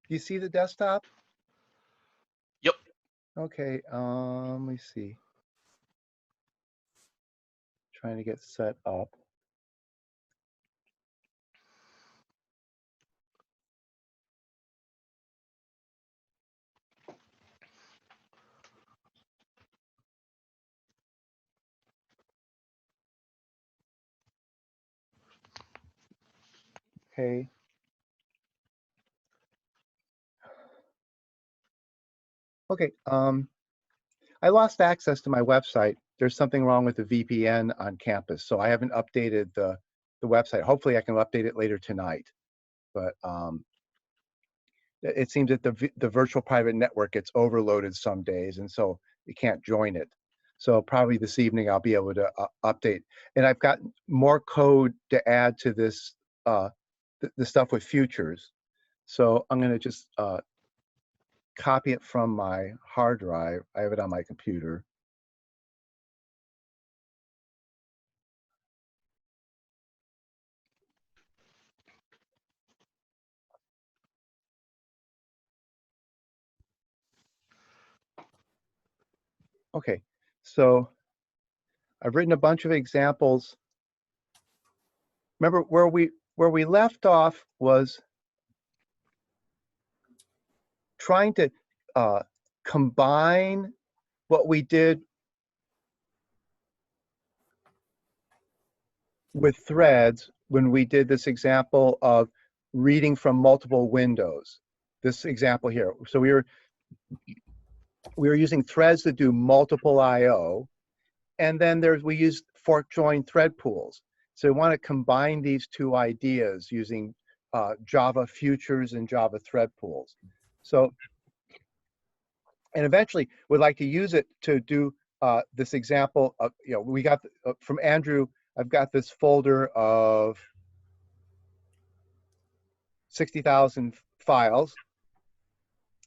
Do you see the desktop? Yep. Okay, let me see. Trying to get set up. Okay. Okay, I lost access to my website. There's something wrong with the VPN on campus, so I haven't updated the website. Hopefully I can update it later tonight. But it seems that the virtual private network gets overloaded some days, and so you can't join it. So probably this evening I'll be able to update. And I've got more code to add to this, the stuff with futures. So I'm going to just copy it from my hard drive. I have it on my computer. Okay, so I've written a bunch of examples. Remember where we left off was trying to combine what we did with threads when we did this example of reading from multiple windows. This example here. So we were using threads to do multiple I/O, and then we used fork join thread pools. So we want to combine these two ideas using Java futures and Java thread pools. So, and eventually we'd like to use it to do this example of, we got from Andrew, I've got this folder of 60,000 files,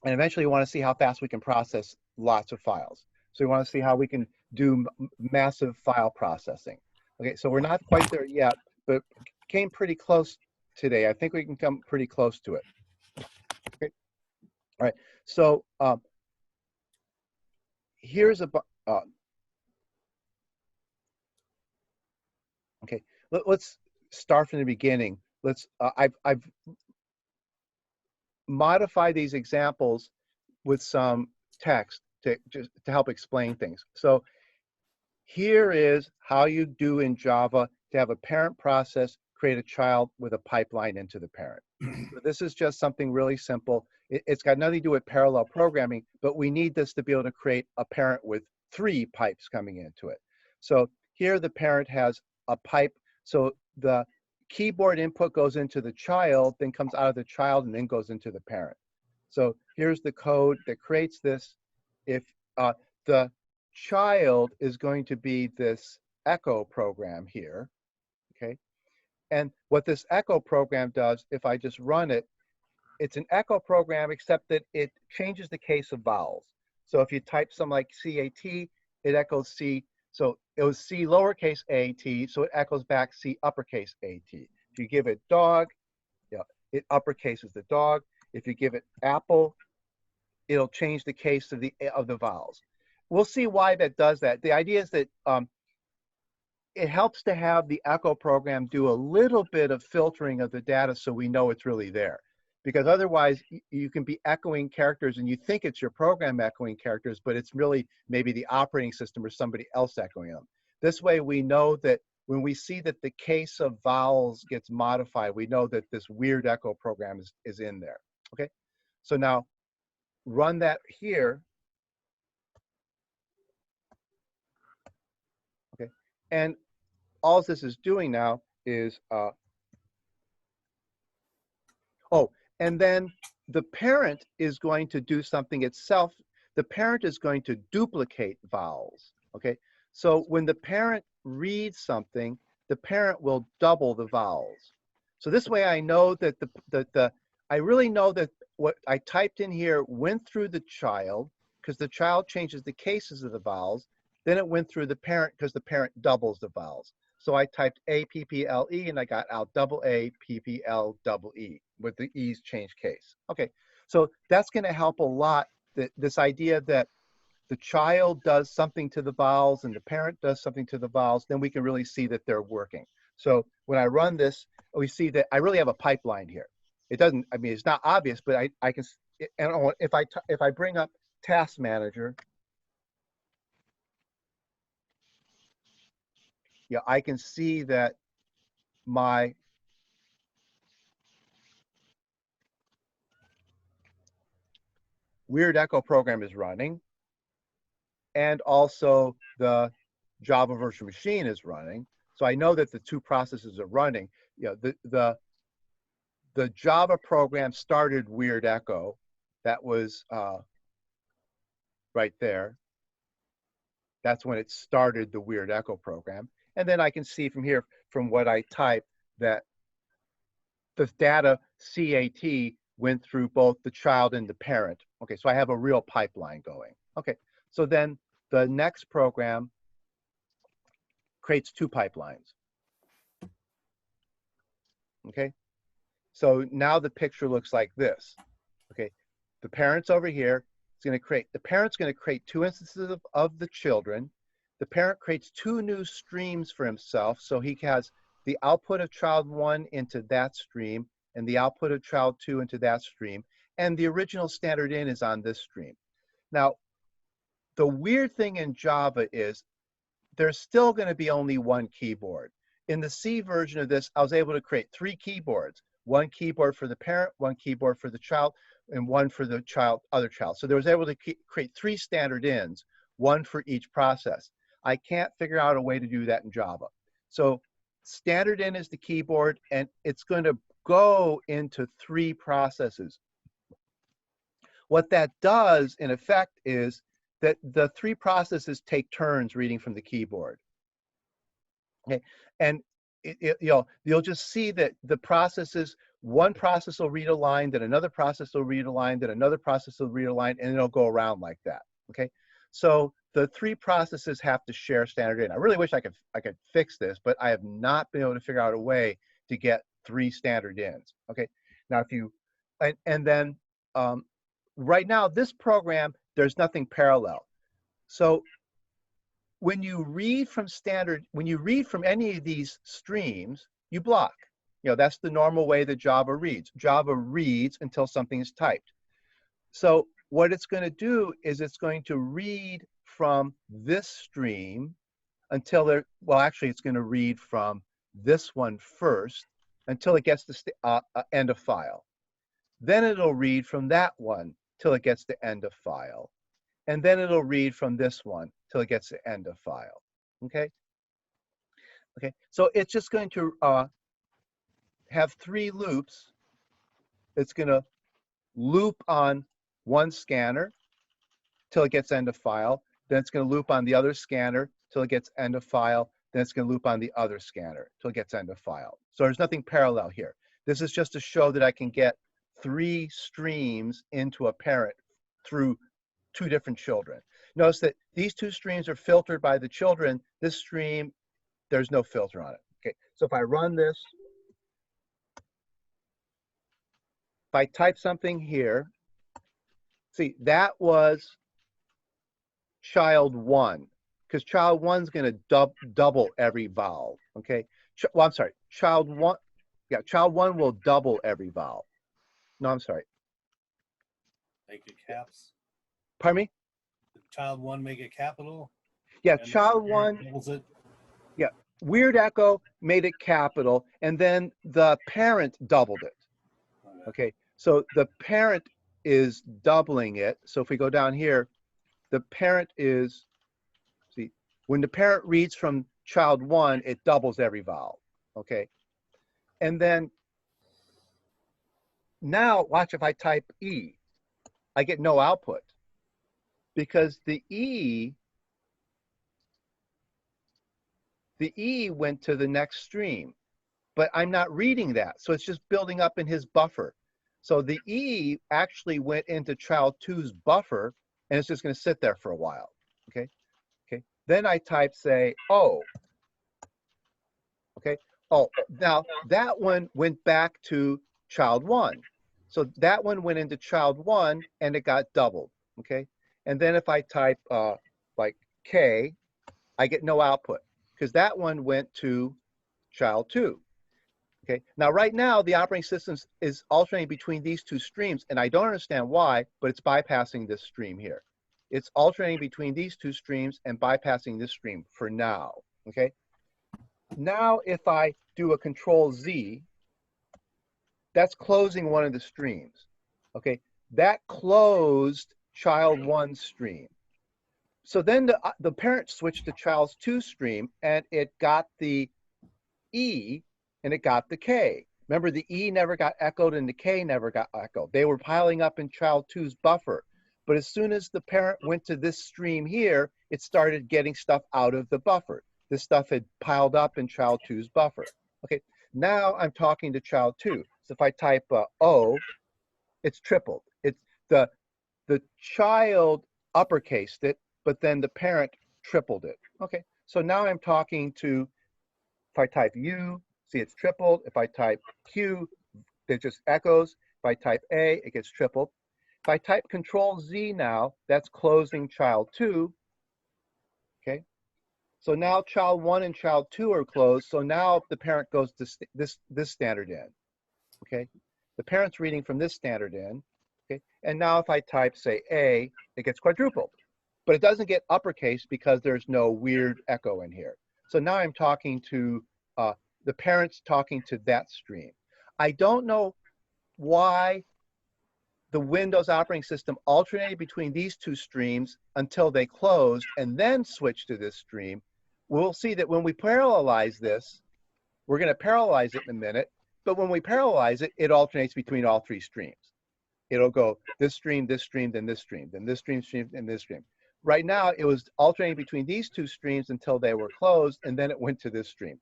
and eventually we want to see how fast we can process lots of files. So we want to see how we can do massive file processing. Okay, so we're not quite there yet, but came pretty close today. I think we can come pretty close to it. Okay. All right, so here's a okay. Let's start from the beginning. Let's I've modified these examples with some text to help explain things. So here is how you do in Java to have a parent process create a child with a pipeline into the parent. So this is just something really simple. It's got nothing to do with parallel programming, but we need this to be able to create a parent with 3 pipes coming into it. So here the parent has a pipe. So the keyboard input goes into the child, then comes out of the child, and then goes into the parent. So here's the code that creates this. If the child is going to be this echo program here, okay? And what this echo program does, if I just run it, it's an echo program, except that it changes the case of vowels. So if you type something like CAT, it echoes C. So it was C lowercase a t, so it echoes back C uppercase a t. If you give it dog, it uppercases the dog. If you give it apple, it'll change the case of the vowels. We'll see why that does that. The idea is that it helps to have the echo program do a little bit of filtering of the data so we know it's really there. Because otherwise, you can be echoing characters and you think it's your program echoing characters, but it's really maybe the operating system or somebody else echoing them. This way, we know that when we see that the case of vowels gets modified, we know that this weird echo program is in there. Okay, so now run that here. Okay, and all this is doing now is and then the parent is going to do something itself. The parent is going to duplicate vowels. Okay, so when the parent reads something, the parent will double the vowels. So this way, I know that I really know that what I typed in here went through the child, because the child changes the cases of the vowels. Then it went through the parent because the parent doubles the vowels. So I typed A-P-P-L-E and I got out double A, P-P-L, double E with the E's change case. Okay, So that's going to help a lot. This idea that the child does something to the vowels and the parent does something to the vowels, then we can really see that they're working. So when I run this, we see that I really have a pipeline here. It doesn't, I mean, it's not obvious, but I can, and if I bring up Task Manager, yeah, I can see that my Weird Echo program is running, and also the Java virtual machine is running. So I know that the two processes are running. You know, the Java program started Weird Echo. That was right there. That's when it started the Weird Echo program. And then I can see from here, from what I type, that the data CAT went through both the child and the parent. Okay, so I have a real pipeline going. Okay, so then the next program creates two pipelines. Okay, so now the picture looks like this. Okay, the parent's over here. It's going to create, the parent's going to create two instances of the children. The parent creates two new streams for himself. So he has the output of child one into that stream and the output of child two into that stream. And the original standard in is on this stream. Now, the weird thing in Java is there's still going to be only one keyboard. In the C version of this, I was able to create three keyboards, one keyboard for the parent, one keyboard for the child, and one for the other child. So there was able to create three standard ins, one for each process. I can't figure out a way to do that in Java. So standard in is the keyboard, and it's going to go into three processes. What that does, in effect, is that the three processes take turns reading from the keyboard. Okay, and you'll just see that the processes, one process will read a line, then another process will read a line, then another process will read a line, and it'll go around like that. Okay, so the three processes have to share standard in. I really wish I could fix this, but I have not been able to figure out a way to get three standard ins. Okay, now if you and then right now this program, there's nothing parallel. So when you read from any of these streams, you block. You know, that's the normal way that Java reads. Java reads until something is typed. So what it's going to do is it's going to read from this stream until actually it's going to read from this one first until it gets to end of file. Then it'll read from that one till it gets to end of file. And then it'll read from this one till it gets to end of file. Okay? Okay, so it's just going to have three loops. It's going to loop on one scanner till it gets end of file. Then it's going to loop on the other scanner till it gets end of file. Then it's going to loop on the other scanner till it gets end of file. So there's nothing parallel here. This is just to show that I can get three streams into a parent through two different children. Notice that these two streams are filtered by the children. This stream, there's no filter on it. Okay, so if I run this, if I type something here, see, that was child one, because child one's going to double every vowel. Okay, well, I'm sorry, child one, yeah, child one will double every vowel. No, I'm sorry. Make it caps. Pardon me? Did child one make it capital? Yeah, And child one. doubles it? Yeah, Weird Echo made it capital, and then the parent doubled it. Okay, so the parent is doubling it. So if we go down here, the parent is, see, when the parent reads from child one, it doubles every vowel. Okay, and then now watch if I type E, I get no output because the E went to the next stream, but I'm not reading that. So it's just building up in his buffer. So the E actually went into child two's buffer and it's just going to sit there for a while. Okay. Okay. Then I type, say, O. Okay. Oh, now that one went back to child one. So that one went into child 1 and it got doubled, okay? And then if I type like K, I get no output because that one went to child 2. Okay, now right now the operating system is alternating between these two streams, and I don't understand why, but it's bypassing this stream here. It's alternating between these two streams and bypassing this stream for now. Okay, now if I do a control Z, that's closing one of the streams. Okay, that closed child 1 stream. So then the parent switched to child 2 stream, and it got the E and it got the K. Remember, the E never got echoed and the K never got echoed. They were piling up in child 2's buffer. But as soon as the parent went to this stream here, it started getting stuff out of the buffer. This stuff had piled up in child 2's buffer. Okay, now I'm talking to child 2. So if I type O, it's tripled. It's the child uppercased it, but then the parent tripled it. Okay, so now I'm talking to, if I type U, see it's tripled. If I type Q, it just echoes. If I type A, it gets tripled. If I type control Z now, that's closing child 2. Okay, so now child 1 and child 2 are closed. So now the parent goes to this standard in. Okay, the parent's reading from this standard in. Okay, and now if I type, say, A, it gets quadrupled. But it doesn't get uppercase because there's no weird echo in here. So now I'm talking to the parents talking to that stream. I don't know why the Windows operating system alternated between these two streams until they closed and then switched to this stream. We'll see that when we parallelize this, we're going to parallelize it in a minute, but when we parallelize it, it alternates between all three streams. It'll go this stream, then this stream, then this stream, and this stream. Right now, it was alternating between these two streams until they were closed, and then it went to this stream.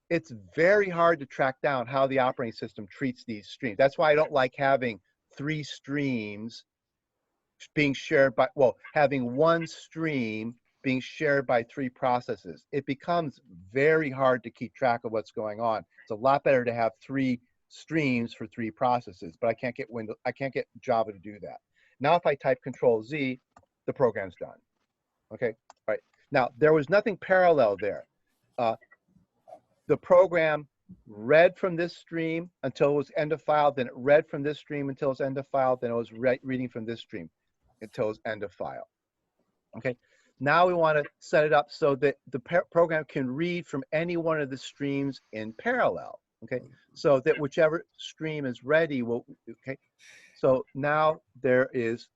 It's very hard to track down how the operating system treats these streams. That's why I don't like having 3 streams being shared by, well, having one stream being shared by 3 processes. It becomes very hard to keep track of what's going on. It's a lot better to have 3 streams for 3 processes, but I can't get Java to do that. Now, if I type Control Z, the program's done. Okay, all right. Now, there was nothing parallel there. The program read from this stream until it was end of file, then it read from this stream until it's end of file, then it was reading from this stream until it's end of file. Okay, now we want to set it up so that the program can read from any one of the streams in parallel. Okay, so that whichever stream is ready will, okay, so now there is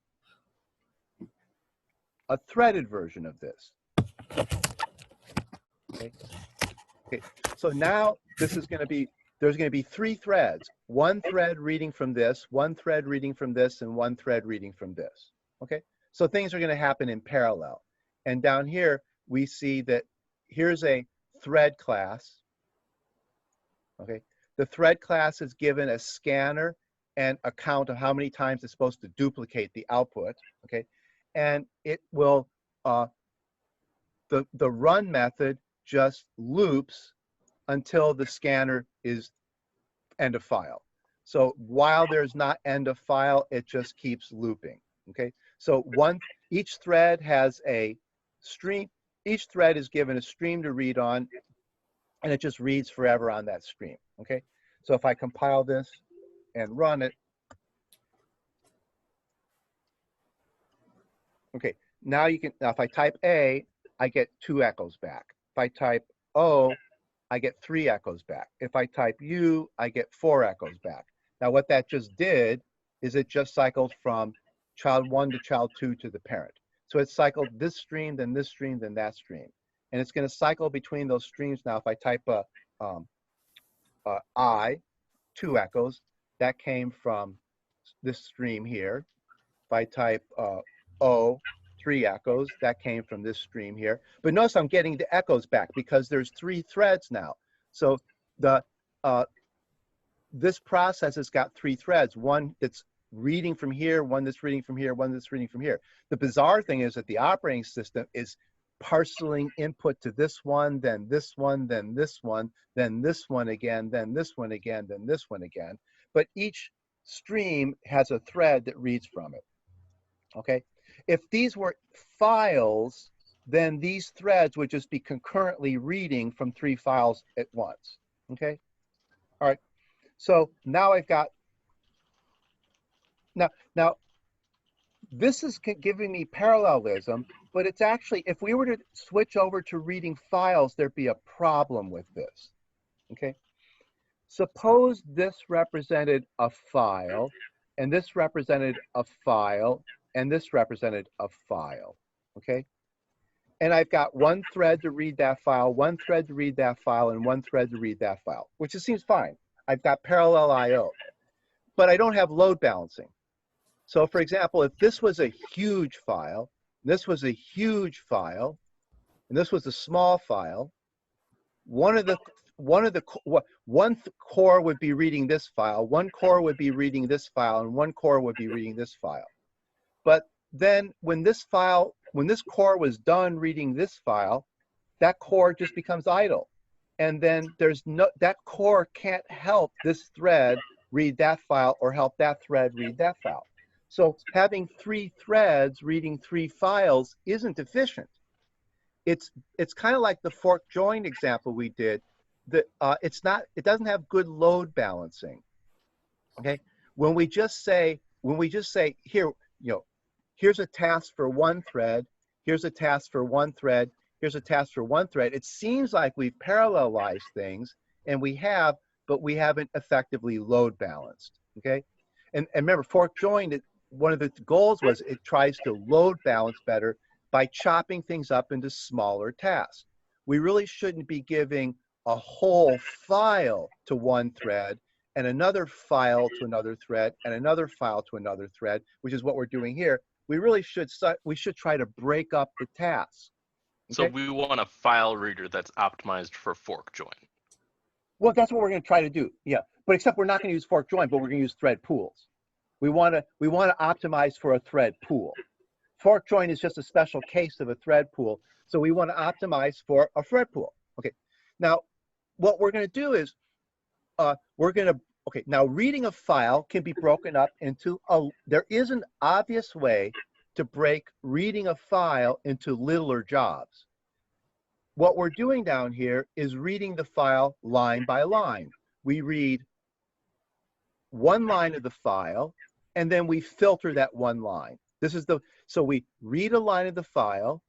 a threaded version of this. Okay. Okay, so now this is going to be, there's going to be 3 threads, 1 thread reading from this, 1 thread reading from this, and 1 thread reading from this. Okay, so things are going to happen in parallel. And down here, we see that here's a thread class. Okay, the thread class is given a scanner and a count of how many times it's supposed to duplicate the output. Okay, and it will, the run method just loops until the scanner is end of file. So while there's not end of file, it just keeps looping. Okay, so each thread has a stream. Each thread is given a stream to read on, and it just reads forever on that stream. Okay, so if I compile this and run it, okay, now if I type A, I get 2 echoes back. If I type O, I get 3 echoes back. If I type U, I get 4 echoes back. Now what that just did is it just cycled from child 1 to child 2 to the parent. So it cycled this stream, then this stream, then that stream. And it's going to cycle between those streams now. If I type I, 2 echoes, that came from this stream here. If I type O, 3 echoes, that came from this stream here. But notice I'm getting the echoes back because there's 3 threads now. So this process has got 3 threads, one that's reading from here, one that's reading from here, one that's reading from here. The bizarre thing is that the operating system is parceling input to this one, then this one, then this one, then this one again, then this one again, then this one again. But each stream has a thread that reads from it. Okay? If these were files, then these threads would just be concurrently reading from 3 files at once. Okay? All right. So now I've got, now this is giving me parallelism, but it's actually, if we were to switch over to reading files, there'd be a problem with this. Okay? Suppose this represented a file, and this represented a file, and this represented a file. Okay? And I've got one thread to read that file, one thread to read that file, and one thread to read that file, which it seems fine. I've got parallel I/O, but I don't have load balancing. So for example, if this was a huge file, this was a huge file, and this was a small file, one core would be reading this file, one core would be reading this file, and one core would be reading this file. But then when this core was done reading this file, that core just becomes idle. And then that core can't help this thread read that file or help that thread read that file. So having 3 threads reading 3 files isn't efficient. It's kind of like the fork join example we did. That it doesn't have good load balancing. Okay, when we just say here, here's a task for one thread, here's a task for one thread, here's a task for one thread. It seems like we've parallelized things, and we have, but we haven't effectively load balanced. Okay, and remember, fork join, one of the goals was it tries to load balance better by chopping things up into smaller tasks. We really shouldn't be giving a whole file to one thread and another file to another thread and another file to another thread, which is what we're doing here. We really should try to break up the tasks. So Okay? we want a file reader that's optimized for fork join. Well, that's what we're going to try to do. Yeah, but except we're not going to use fork join, but we're going to use thread pools. We want to optimize for a thread pool. Fork join is just a special case of a thread pool, so we want to optimize for a thread pool. Okay. Now, what we're going to do is now reading a file can be broken up into there is an obvious way to break reading a file into littler jobs. What we're doing down here is reading the file line by line. We read one line of the file, and then we filter that one line. So we read a line of the file,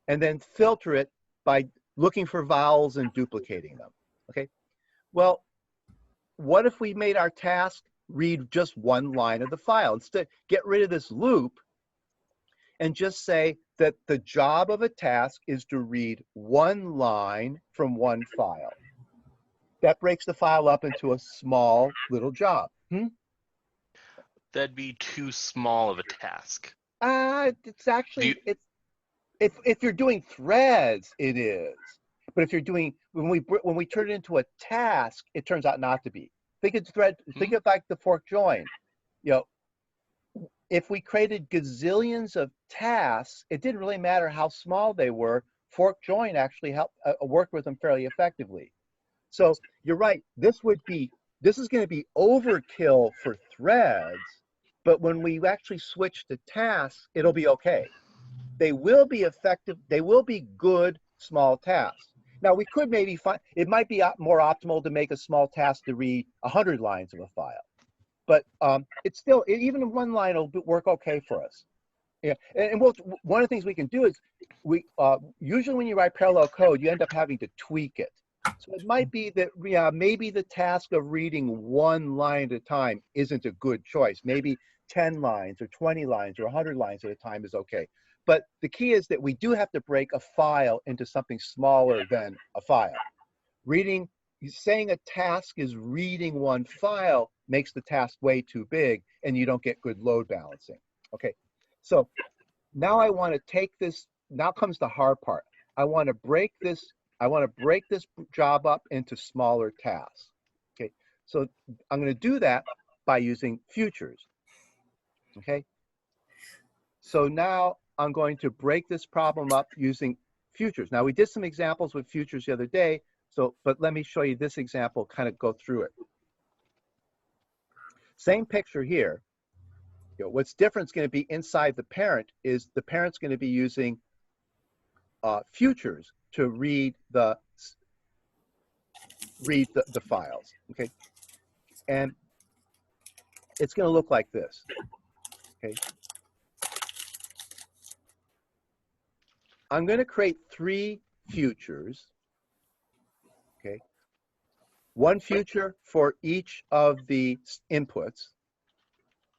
and then filter it by looking for vowels and duplicating them. Okay. Well, what if we made our task read just one line of the file? Instead, get rid of this loop and just say that the job of a task is to read one line from one file. That breaks the file up into a small little job. That'd be too small of a task. It's actually, if you're doing threads, it is. But if you're doing, when we turn it into a task, it turns out not to be. Think of like the fork join. If we created gazillions of tasks, it didn't really matter how small they were. Fork join actually helped work with them fairly effectively. So you're right. This is going to be overkill for threads, but when we actually switch to tasks, it'll be okay. They will be effective. They will be good small tasks. Now we could maybe find, it might be more optimal to make a small task to read 100 lines of a file, but it's still, even one line will work okay for us. Yeah, and one of the things we can do is usually when you write parallel code, you end up having to tweak it. So it might be that maybe the task of reading one line at a time isn't a good choice. Maybe 10 lines or 20 lines or 100 lines at a time is okay. But the key is that we do have to break a file into something smaller than a file. Saying a task is reading one file makes the task way too big, and you don't get good load balancing. Okay, so now I want to take this. Now comes the hard part. I want to break this job up into smaller tasks. Okay, so I'm going to do that by using futures. Okay, so now I'm going to break this problem up using futures. Now, we did some examples with futures the other day, but let me show you this example, kind of go through it. Same picture here. What's different is going to be inside the parent is the parent's going to be using futures to read the files, okay? And it's going to look like this, okay? I'm going to create 3 futures, okay? 1 future for each of the inputs,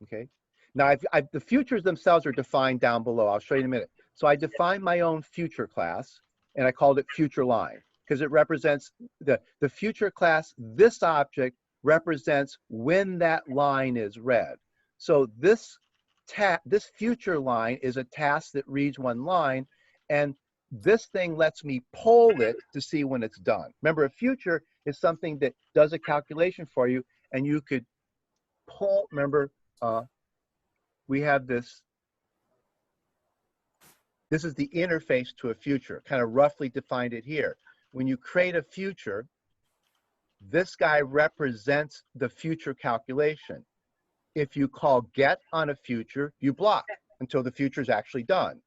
okay? Now, the futures themselves are defined down below. I'll show you in a minute. So I defined my own future class, and I called it future line because it represents the future class. This object represents when that line is read. So this future line is a task that reads 1 line, and this thing lets me poll it to see when it's done. Remember, a future is something that does a calculation for you, and you could poll. Remember, we have this. This is the interface to a future, kind of roughly defined it here. When you create a future, this guy represents the future calculation. If you call get on a future, you block until the future is actually done.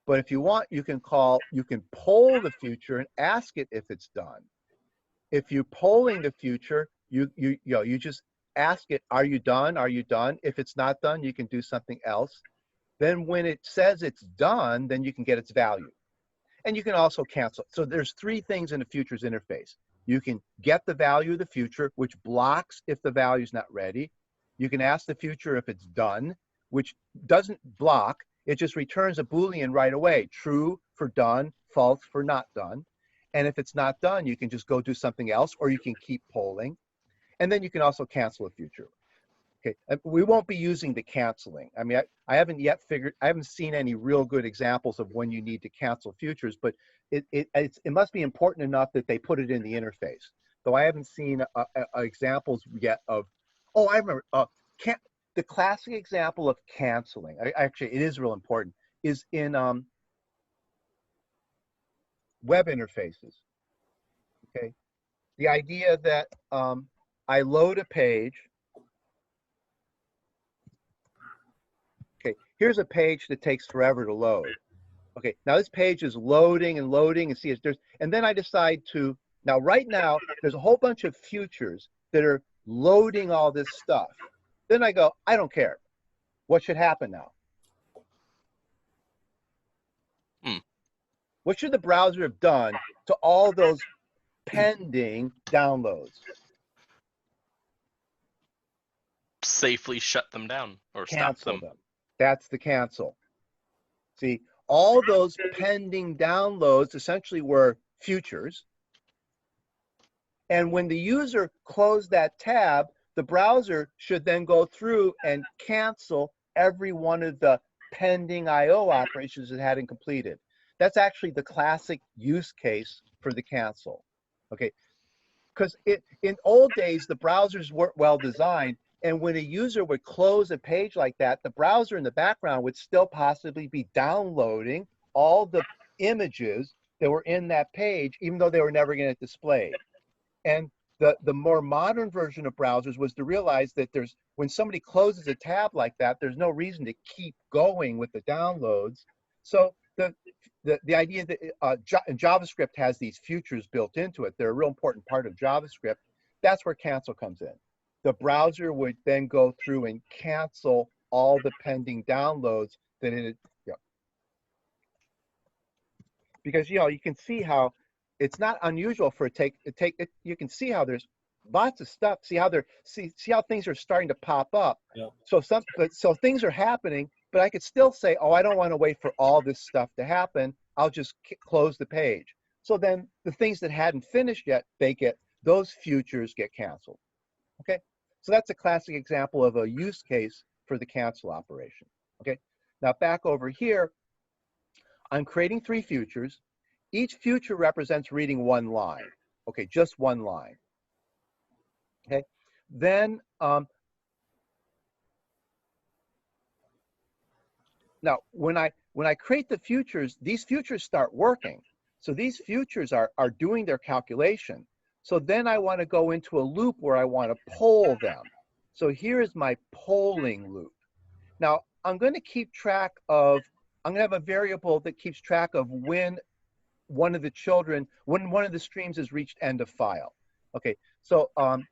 But if you want, you can poll the future and ask it if it's done. If you're polling the future, you just ask it, are you done? Are you done? If it's not done, you can do something else. Then when it says it's done, then you can get its value. And you can also cancel. So there's 3 things in the futures interface. You can get the value of the future, which blocks if the value is not ready. You can ask the future if it's done, which doesn't block. It just returns a Boolean right away. True for done, false for not done. And if it's not done, you can just go do something else, or you can keep polling. And then you can also cancel a future. Okay, we won't be using the canceling. I mean, I haven't seen any real good examples of when you need to cancel futures, but it must be important enough that they put it in the interface. Though I haven't seen examples yet of, oh, I remember, the classic example of canceling, actually it is real important, is in web interfaces, okay? The idea that I load a page. Okay, here's a page that takes forever to load. Okay, now this page is loading and loading, and see, and then I decide to, right now, there's a whole bunch of futures that are loading all this stuff. Then I go, I don't care. What should happen now? What should the browser have done to all those pending downloads? Safely shut them down or Cancel stop them. That's the cancel. See, all those pending downloads essentially were futures. And when the user closed that tab, the browser should then go through and cancel every one of the pending I/O operations it hadn't completed. That's actually the classic use case for the cancel. Okay, because in old days, the browsers weren't well designed. And when a user would close a page like that, the browser in the background would still possibly be downloading all the images that were in that page, even though they were never going to display. And the more modern version of browsers was to realize that when somebody closes a tab like that, there's no reason to keep going with the downloads. So the idea that JavaScript has these futures built into it, they're a real important part of JavaScript. That's where cancel comes in. The browser would then go through and cancel all the pending downloads that it, because you can see how it's not unusual for you can see how there's lots of stuff. See how things are starting to pop up. Yeah. So things are happening, but I could still say, oh, I don't want to wait for all this stuff to happen. I'll just close the page. So then the things that hadn't finished yet, those futures get canceled. Okay, so that's a classic example of a use case for the cancel operation. Okay, now back over here, I'm creating 3 futures. Each future represents reading 1 line. Okay, just 1 line. Okay, then now when when I create the futures, these futures start working. So these futures are doing their calculation. So then I want to go into a loop where I want to poll them. So here is my polling loop. Now, I'm going to keep track of, I'm going to have a variable that keeps track of when one of the children, when one of the streams has reached end of file. Okay, so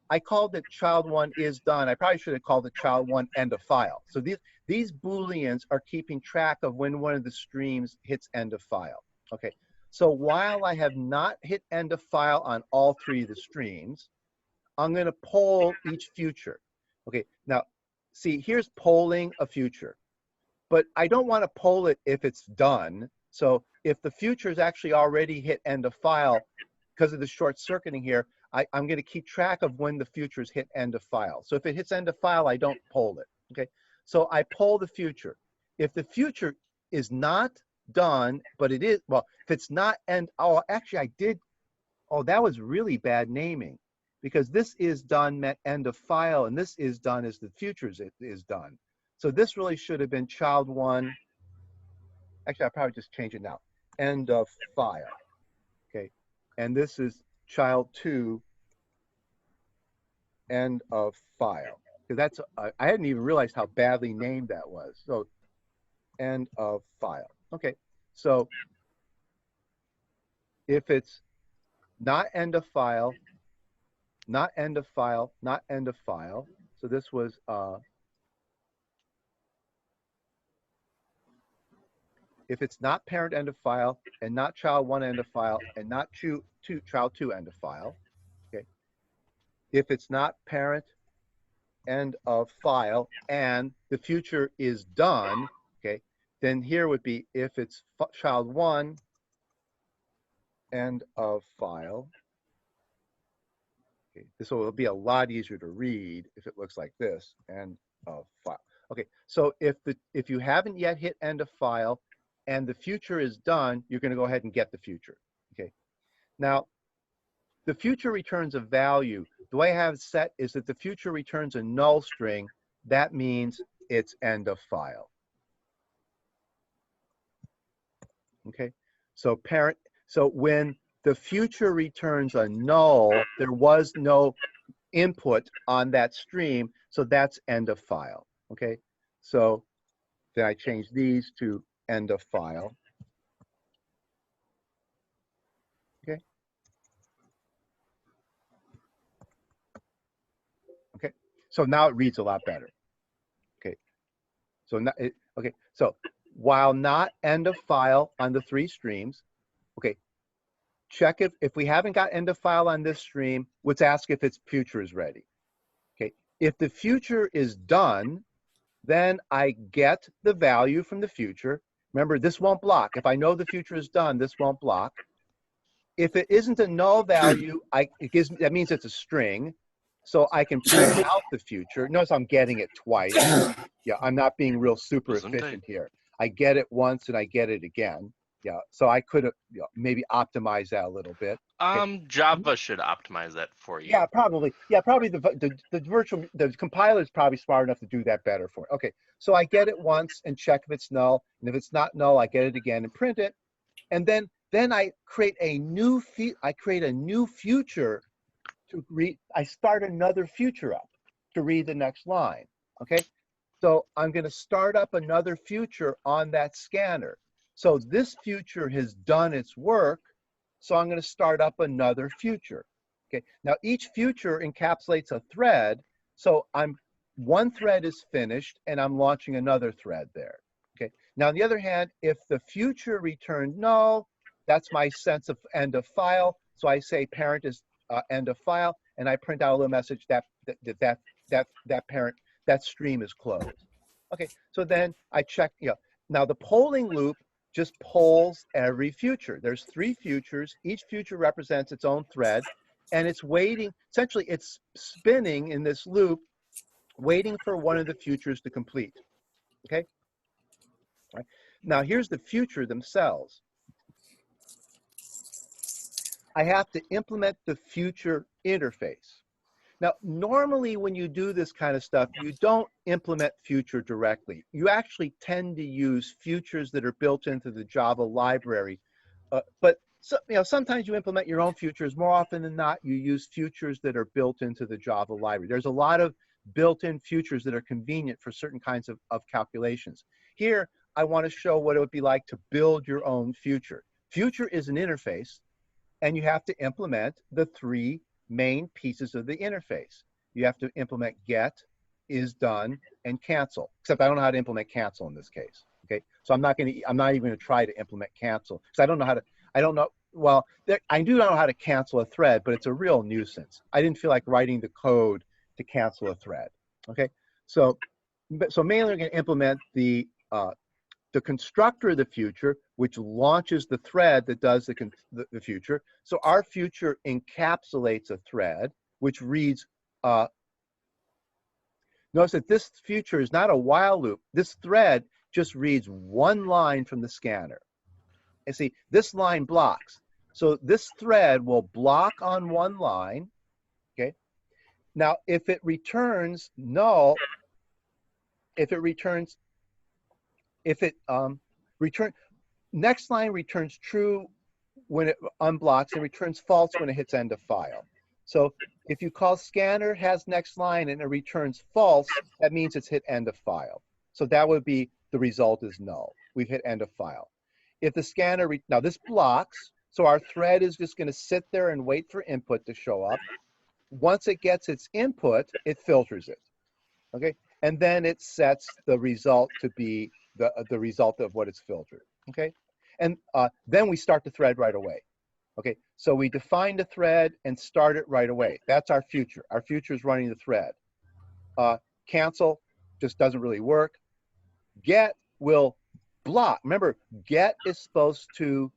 I called it child one is done. I probably should have called it child one end of file. So these Booleans are keeping track of when one of the streams hits end of file. Okay, so while I have not hit end of file on all three of the streams, I'm going to poll each future. Okay, now see, here's polling a future, but I don't want to poll it if it's done. So if the future is actually already hit end of file, because of the short circuiting here, I'm going to keep track of when the futures hit end of file. So if it hits end of file, I don't poll it. Okay, so I poll the future. If the future is not done, but it is, well, if it's not end, oh, actually I did, oh, that was really bad naming, because this is done meant end of file, and this is done as the futures is done. So this really should have been child one. Actually, I'll probably just change it now. End of file. Okay. And this is child two, end of file. Because that's, I hadn't even realized how badly named that was. So end of file. Okay. So if it's not end of file, not end of file, not end of file. So this was, if it's not parent end of file, and not child one end of file, and not child two end of file, okay. If it's not parent end of file, and the future is done, okay, then here would be if it's child one end of file. Okay, this will be a lot easier to read if it looks like this, end of file. Okay, so if you haven't yet hit end of file and the future is done, you're going to go ahead and get the future. Okay, now the future returns a value. The way I have it set is that the future returns a null string. That means it's end of file. Okay, so when the future returns a null, there was no input on that stream, so that's end of file. Okay, so then I change these to end of file. Okay. Okay, so now it reads a lot better. Okay, so now okay, so while not end of file on the three streams, okay, check if we haven't got end of file on this stream, let's ask if its future is ready. Okay, if the future is done, then I get the value from the future. Remember, this won't block. If I know the future is done, this won't block. If it isn't a null value, that means it's a string. So I can print out the future. Notice I'm getting it twice. Yeah, I'm not being real super efficient here. I get it once and I get it again. Yeah, so I could have maybe optimized that a little bit. Java should optimize that for you. Yeah, probably. Yeah, probably the compiler is probably smart enough to do that better for it. Okay, so I get it once and check if it's null, and if it's not null, I get it again and print it, and then I create a new future to read. I start another future up to read the next line. Okay, so I'm going to start up another future on that scanner. So this future has done its work. So I'm going to start up another future. Okay, now each future encapsulates a thread. So one thread is finished and I'm launching another thread there. Okay, now on the other hand, if the future returned null, that's my sense of end of file. So I say parent is end of file, and I print out a little message that that stream is closed. Okay, so then I check, now the polling loop just polls every future. There's three futures. Each future represents its own thread, and it's waiting. Essentially, it's spinning in this loop, waiting for one of the futures to complete. Okay. All right. Now here's the future themselves. I have to implement the future interface. Now, normally when you do this kind of stuff, you don't implement future directly. You actually tend to use futures that are built into the Java library. But so, sometimes you implement your own futures. More often than not, you use futures that are built into the Java library. There's a lot of built-in futures that are convenient for certain kinds of calculations. Here, I want to show what it would be like to build your own future. Future is an interface, and you have to implement the three main pieces of the interface. You have to implement get, is done, and cancel. Except I don't know how to implement cancel in this case. Okay, so I'm not even going to try to implement cancel because I don't know how to. I don't know. Well, I do know how to cancel a thread, but it's a real nuisance. I didn't feel like writing the code to cancel a thread. Okay, so mainly we're going to implement the constructor of the future, which launches the thread that does the future. So our future encapsulates a thread, which reads, notice that this future is not a while loop. This thread just reads one line from the scanner. And see, this line blocks. So this thread will block on one line, okay? Now, if it returns null, next line returns true when it unblocks and returns false when it hits end of file. So if you call scanner has next line and it returns false, that means it's hit end of file. So that would be the result is null. We've hit end of file. If the scanner, now this blocks, so our thread is just going to sit there and wait for input to show up. Once it gets its input, it filters it, okay? And then it sets the result to be the result of what it's filtered, okay? And then we start the thread right away, okay? So we define the thread and start it right away. That's our future. Our future is running the thread. Cancel just doesn't really work. Get will block. Remember, get is supposed to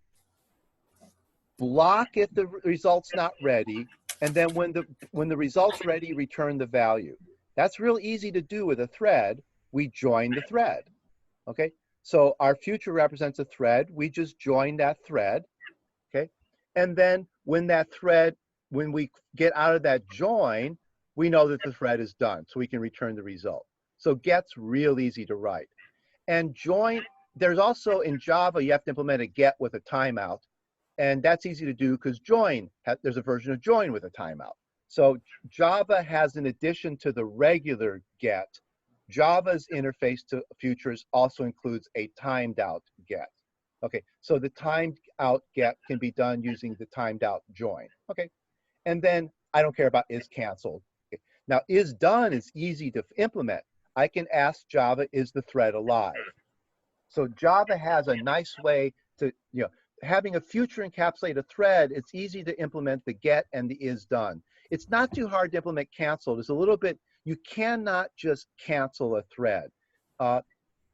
block if the result's not ready, and then when the result's ready, return the value. That's real easy to do with a thread. We join the thread, okay? So our future represents a thread. We just join that thread, okay? And then when we get out of that join, we know that the thread is done, so we can return the result. So get's real easy to write. And join, there's also in Java, you have to implement a get with a timeout. And that's easy to do because join, there's a version of join with a timeout. So Java has, in addition to the regular get, Java's interface to futures also includes a timed out get. Okay, so the timed out get can be done using the timed out join. Okay, and then I don't care about is canceled. Okay. Now is done is easy to implement. I can ask Java, is the thread alive? So Java has a nice way to, having a future encapsulate a thread, it's easy to implement the get and the is done. It's not too hard to implement cancel. There's a little bit, you cannot just cancel a thread.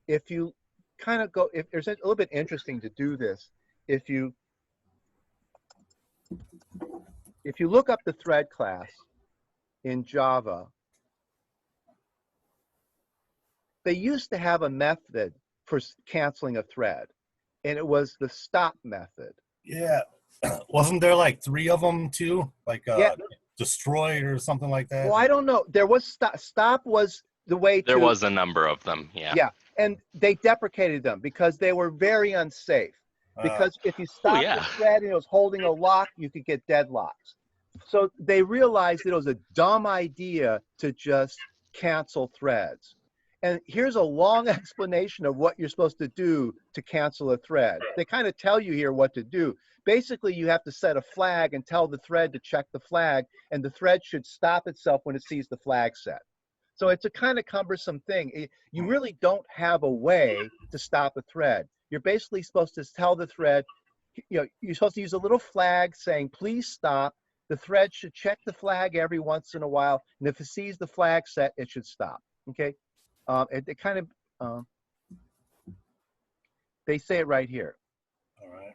If you kind of go, if there's a little bit interesting to do this, if you look up the thread class in Java, they used to have a method for canceling a thread, and it was the stop method. Yeah. Wasn't there like 3 of them too? Like Yeah. destroyed or something like that? Well, I don't know. There was stop. Stop was the way to. There was a number of them, yeah. Yeah, and they deprecated them because they were very unsafe. Because if you stopped yeah. the thread and it was holding a lock, you could get deadlocks. So they realized that it was a dumb idea to just cancel threads. And here's a long explanation of what you're supposed to do to cancel a thread. They kind of tell you here what to do. Basically, you have to set a flag and tell the thread to check the flag, and the thread should stop itself when it sees the flag set. So it's a kind of cumbersome thing. You really don't have a way to stop a thread. You're basically supposed to tell the thread, you're supposed to use a little flag saying, please stop. The thread should check the flag every once in a while, and if it sees the flag set, it should stop, okay? It kind of, they say it right here. All right.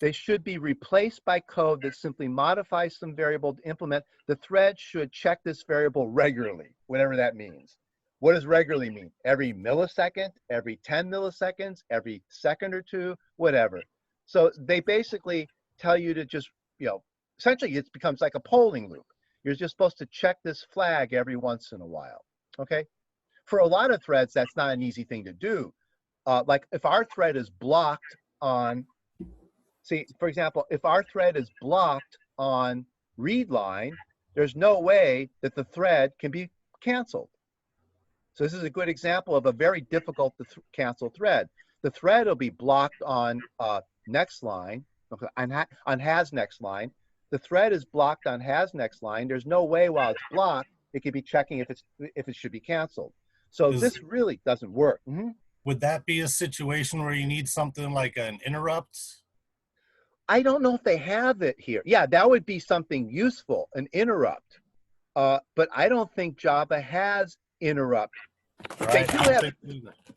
They should be replaced by code that simply modifies some variable to implement. The thread should check this variable regularly, whatever that means. What does regularly mean? Every millisecond, every 10 milliseconds, every second or two, whatever. So they basically tell you to just, essentially it becomes like a polling loop. You're just supposed to check this flag every once in a while, okay? For a lot of threads, that's not an easy thing to do. Like if our thread is blocked on, see, for example, if our thread is blocked on read line, there's no way that the thread can be canceled. So this is a good example of a very difficult to cancel thread. The thread will be blocked on next line, on has next line. The thread is blocked on has next line. There's no way while it's blocked, it could be checking if it should be canceled. So this really doesn't work. Would that be a situation where you need something like an interrupt? I don't know if they have it here. Yeah, that would be something useful, an interrupt. But I don't think Java has interrupt. Right.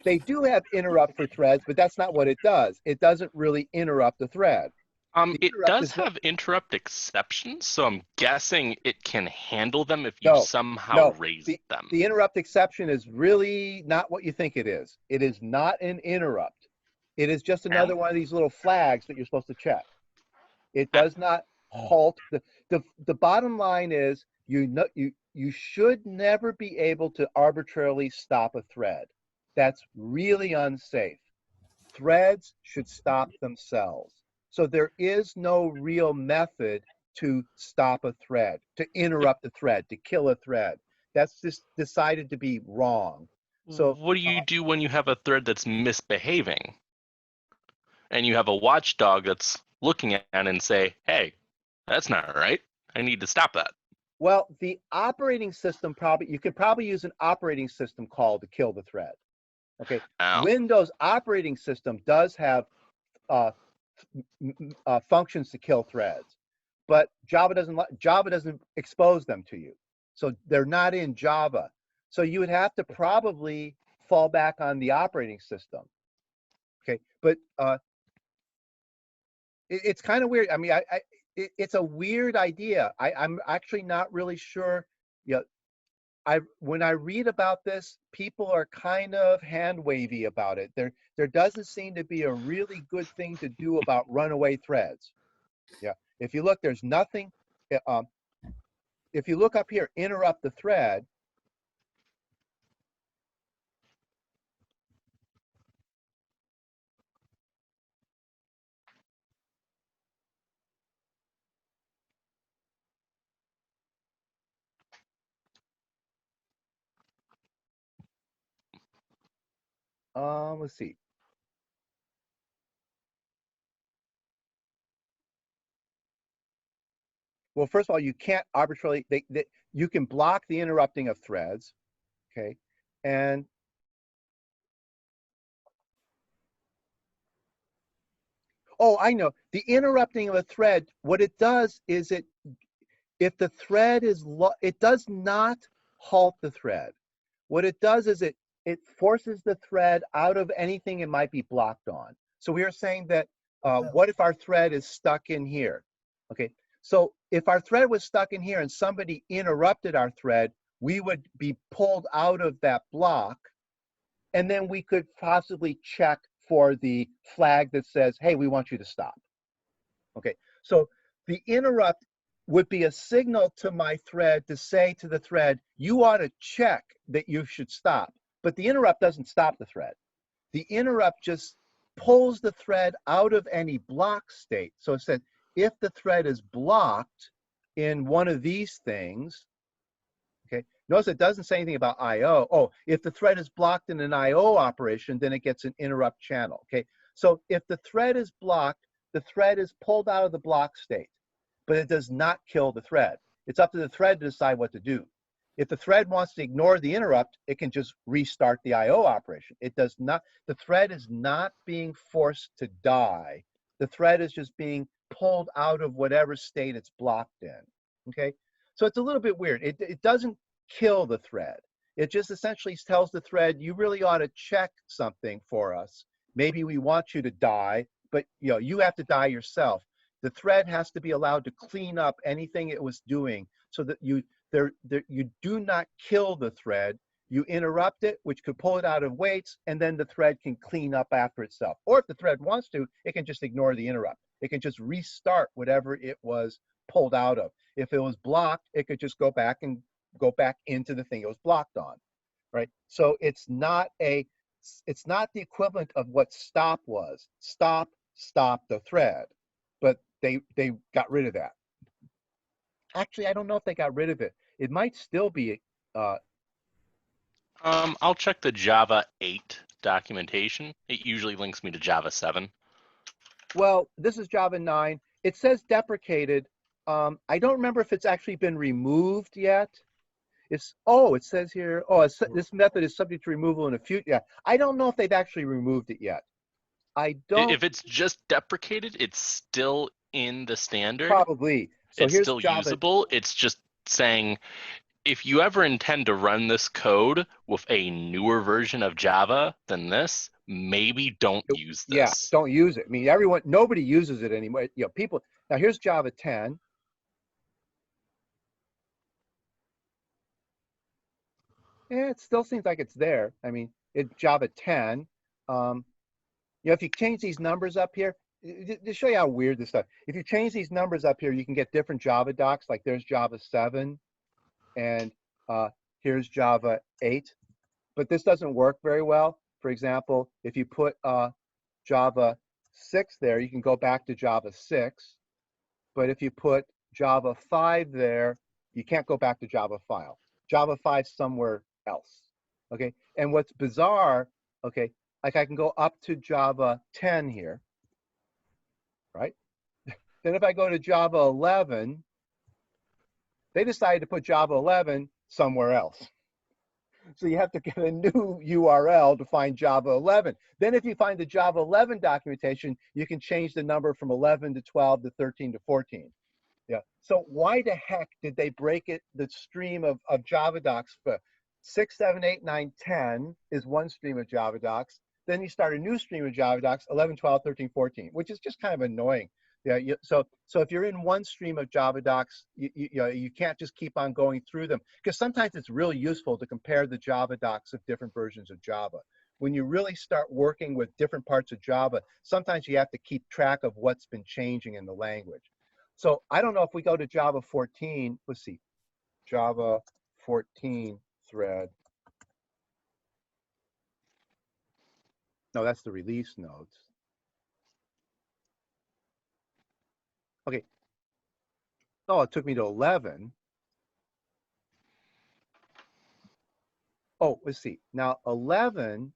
They do have interrupt for threads, but that's not what it does. It doesn't really interrupt the thread. It does have interrupt exceptions, so I'm guessing it can handle them if you somehow raise them. The interrupt exception is really not what you think it is. It is not an interrupt. It is just another one of these little flags that you're supposed to check. It does not halt. The bottom line is you should never be able to arbitrarily stop a thread. That's really unsafe. Threads should stop themselves. So there is no real method to stop a thread, to interrupt a thread, to kill a thread. That's just decided to be wrong. So what do you do when you have a thread that's misbehaving? And you have a watchdog that's looking at it and say, hey, that's not right. I need to stop that. Well, the operating system you could probably use an operating system call to kill the thread. Okay. Windows operating system does have functions to kill threads, but Java doesn't expose them to you. So they're not in Java. So you would have to probably fall back on the operating system. Okay. But it's kind of weird. I mean, it's a weird idea. I'm actually not really sure. You know, when I read about this, people are kind of hand wavy about it. There doesn't seem to be a really good thing to do about runaway threads. Yeah, if you look, there's nothing. If you look up here, interrupt the thread. Let's see. Well, first of all, you can't arbitrarily, you can block the interrupting of threads, okay? And oh, I know, the interrupting of a thread, what it does is if the thread is, it does not halt the thread. What it does is it forces the thread out of anything it might be blocked on. So we are saying that, what if our thread is stuck in here? Okay, so if our thread was stuck in here and somebody interrupted our thread, we would be pulled out of that block, and then we could possibly check for the flag that says, hey, we want you to stop. Okay, so the interrupt would be a signal to my thread to say to the thread, you ought to check that you should stop. But the interrupt doesn't stop the thread. The interrupt just pulls the thread out of any block state. So it says, if the thread is blocked in one of these things, okay, notice it doesn't say anything about IO. Oh, if the thread is blocked in an IO operation, then it gets an interrupt channel, okay? So if the thread is blocked, the thread is pulled out of the block state, but it does not kill the thread. It's up to the thread to decide what to do. If the thread wants to ignore the interrupt, it can just restart the IO operation. It does not, the thread is not being forced to die. The thread is just being pulled out of whatever state it's blocked in, okay? So it's a little bit weird. It doesn't kill the thread. It just essentially tells the thread, you really ought to check something for us. Maybe we want you to die, but you have to die yourself. The thread has to be allowed to clean up anything it was doing so that you do not kill the thread. You interrupt it, which could pull it out of waits, and then the thread can clean up after itself. Or if the thread wants to, it can just ignore the interrupt. It can just restart whatever it was pulled out of. If it was blocked, it could just go back into the thing it was blocked on, right? So it's not the equivalent of what stop was. Stop the thread, but they got rid of that. Actually, I don't know if they got rid of it. It might still be. I'll check the Java 8 documentation. It usually links me to Java 7. Well, this is Java 9. It says deprecated. I don't remember if it's actually been removed yet. It says here, this method is subject to removal in the future. Yeah, I don't know if they've actually removed it yet. I don't. If it's just deprecated, it's still in the standard. Probably. So it's here's still Java. Usable. It's just saying, if you ever intend to run this code with a newer version of Java than this, maybe don't use this. Yeah, don't use it. I mean, nobody uses it anymore. People. Now here's Java 10. Yeah, it still seems like it's there. I mean, it's Java 10. If you change these numbers up here, to show you how weird this stuff. If you change these numbers up here, you can get different Java docs. Like there's Java 7, and here's Java 8. But this doesn't work very well. For example, if you put Java 6 there, you can go back to Java 6. But if you put Java 5 there, you can't go back to Java 5. Java 5 somewhere else. Okay. And what's bizarre, okay, like I can go up to Java 10 here, right? Then if I go to Java 11, they decided to put Java 11 somewhere else. So you have to get a new URL to find Java 11. Then if you find the Java 11 documentation, you can change the number from 11 to 12 to 13 to 14. Yeah. So why the heck did they break the stream of Java docs? For 6, 7, 8, 9, 10 is one stream of Java docs. Then you start a new stream of Java docs, 11, 12, 13, 14, which is just kind of annoying. Yeah. So if you're in one stream of Java docs, you can't just keep on going through them, because sometimes it's really useful to compare the Java docs of different versions of Java. When you really start working with different parts of Java, sometimes you have to keep track of what's been changing in the language. So I don't know if we go to Java 14, let's see, Java 14 thread. No, that's the release notes. Okay. Oh, it took me to 11. Oh, let's see. Now 11,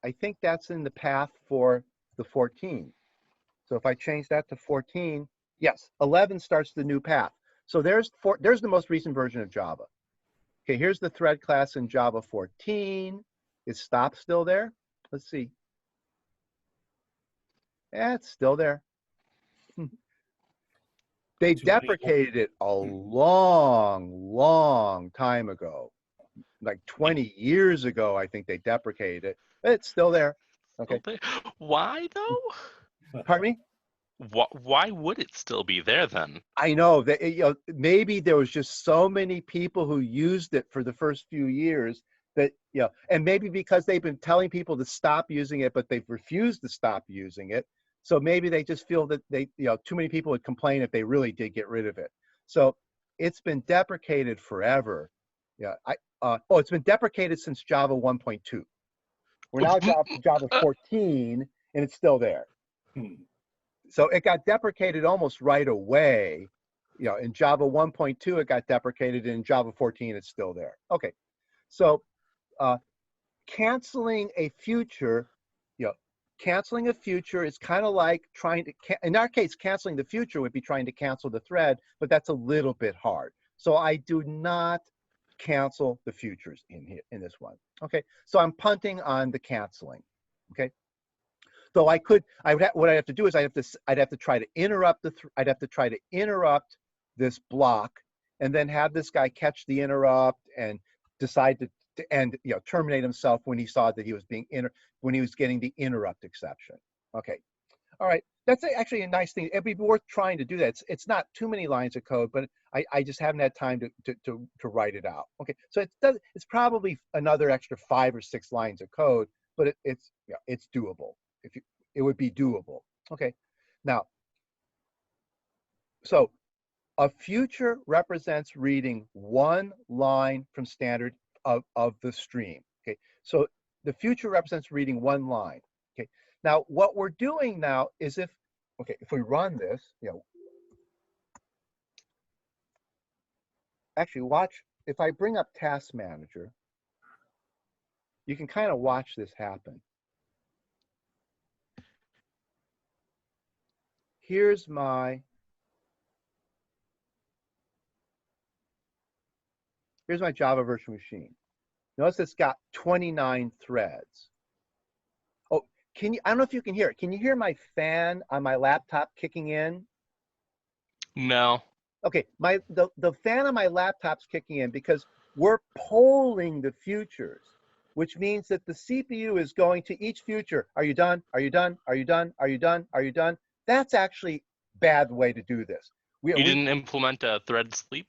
I think that's in the path for the 14. So if I change that to 14, yes, 11 starts the new path. So there's the most recent version of Java. Okay, here's the thread class in Java 14. Is stop still there? Let's see. Yeah, it's still there. They deprecated it a long time ago. Like 20 years ago, I think they deprecated it. But it's still there. Okay. Why though? Pardon me? Why would it still be there then? I know that maybe there was just so many people who used it for the first few years that and maybe because they've been telling people to stop using it, but they've refused to stop using it. So maybe they just feel that too many people would complain if they really did get rid of it. So it's been deprecated forever. Yeah. It's been deprecated since Java 1.2. We're now Java 14, and it's still there. So it got deprecated almost right away. In Java 1.2, it got deprecated. In Java 14, it's still there. Okay. So canceling a future, canceling a future is kind of like trying to, in our case, canceling the future would be trying to cancel the thread, but that's a little bit hard. So I do not cancel the futures in here, in this one. Okay. So I'm punting on the canceling. Okay. So what I have to do is I'd have to try to interrupt I'd have to try to interrupt this block, and then have this guy catch the interrupt and decide to end, terminate himself when he saw that he was when he was getting the interrupt exception. Okay. All right. That's actually a nice thing. It'd be worth trying to do that. It's not too many lines of code, but I just haven't had time to write it out. Okay. So it's probably another extra 5 or 6 lines of code, but it's doable. It would be doable. Okay. Now, so A future represents reading one line from standard of the stream. Okay, so the future represents reading one line. Okay, now what we're doing now is if we run this, actually watch, if I bring up Task Manager, you can kind of watch this happen. Here's my Java virtual machine. Notice it's got 29 threads. Oh, I don't know if you can hear it. Can you hear my fan on my laptop kicking in? No. Okay, the fan on my laptop's kicking in because we're polling the futures, which means that the CPU is going to each future. Are you done? Are you done? Are you done? Are you done? Are you done? That's actually a bad way to do this. You didn't implement a thread sleep?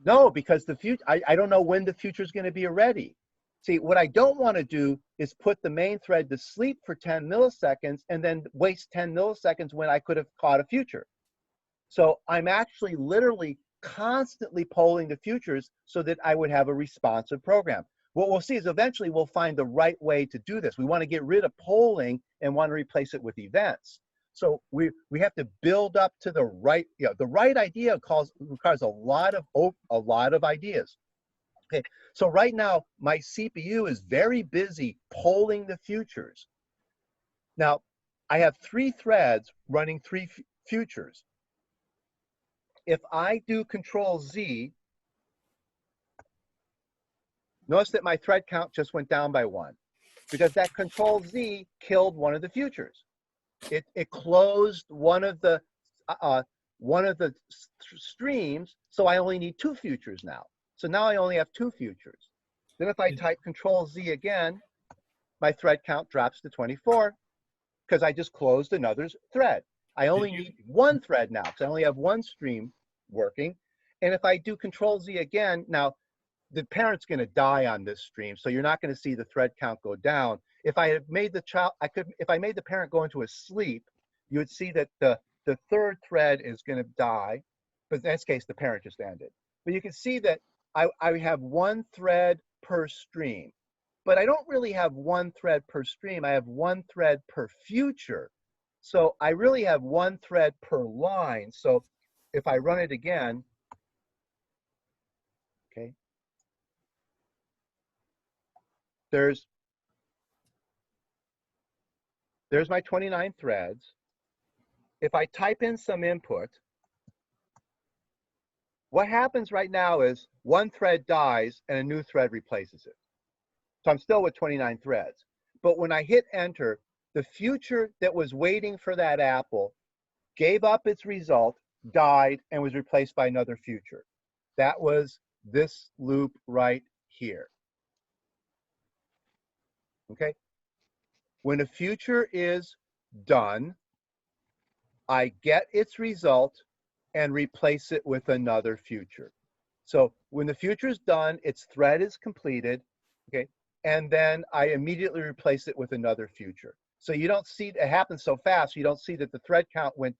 No, because I don't know when the future is going to be ready. See, what I don't want to do is put the main thread to sleep for 10 milliseconds and then waste 10 milliseconds when I could have caught a future. So I'm actually literally constantly polling the futures so that I would have a responsive program. What we'll see is eventually we'll find the right way to do this. We want to get rid of polling and want to replace it with events. So we have to build up to the right, the right idea requires a lot of ideas. Okay, so right now my CPU is very busy polling the futures. Now I have 3 threads running 3 futures. If I do Control Z, notice that my thread count just went down by 1 because that Control Z killed one of the futures. It closed one of the streams, so I only need 2 futures now. So now I only have 2 futures. Then if I type Control Z again, my thread count drops to 24 because I just closed another thread. I only need 1 thread now because I only have 1 stream working. And if I do Control Z again, now the parent's going to die on this stream, so you're not going to see the thread count go down. If I had made the if I made the parent go into a sleep, you would see that the 3rd thread is going to die, but in this case, the parent just ended. But you can see that I have 1 thread per stream, but I don't really have 1 thread per stream. I have 1 thread per future. So I really have 1 thread per line. So if I run it again, okay, there's my 29 threads. If I type in some input, what happens right now is 1 thread dies and a new thread replaces it. So I'm still with 29 threads. But when I hit enter, the future that was waiting for that apple gave up its result, died, and was replaced by another future. That was this loop right here. Okay? When a future is done, I get its result and replace it with another future. So when the future is done, its thread is completed, okay? And then I immediately replace it with another future. So you don't see, it happens so fast, you don't see that the thread count went,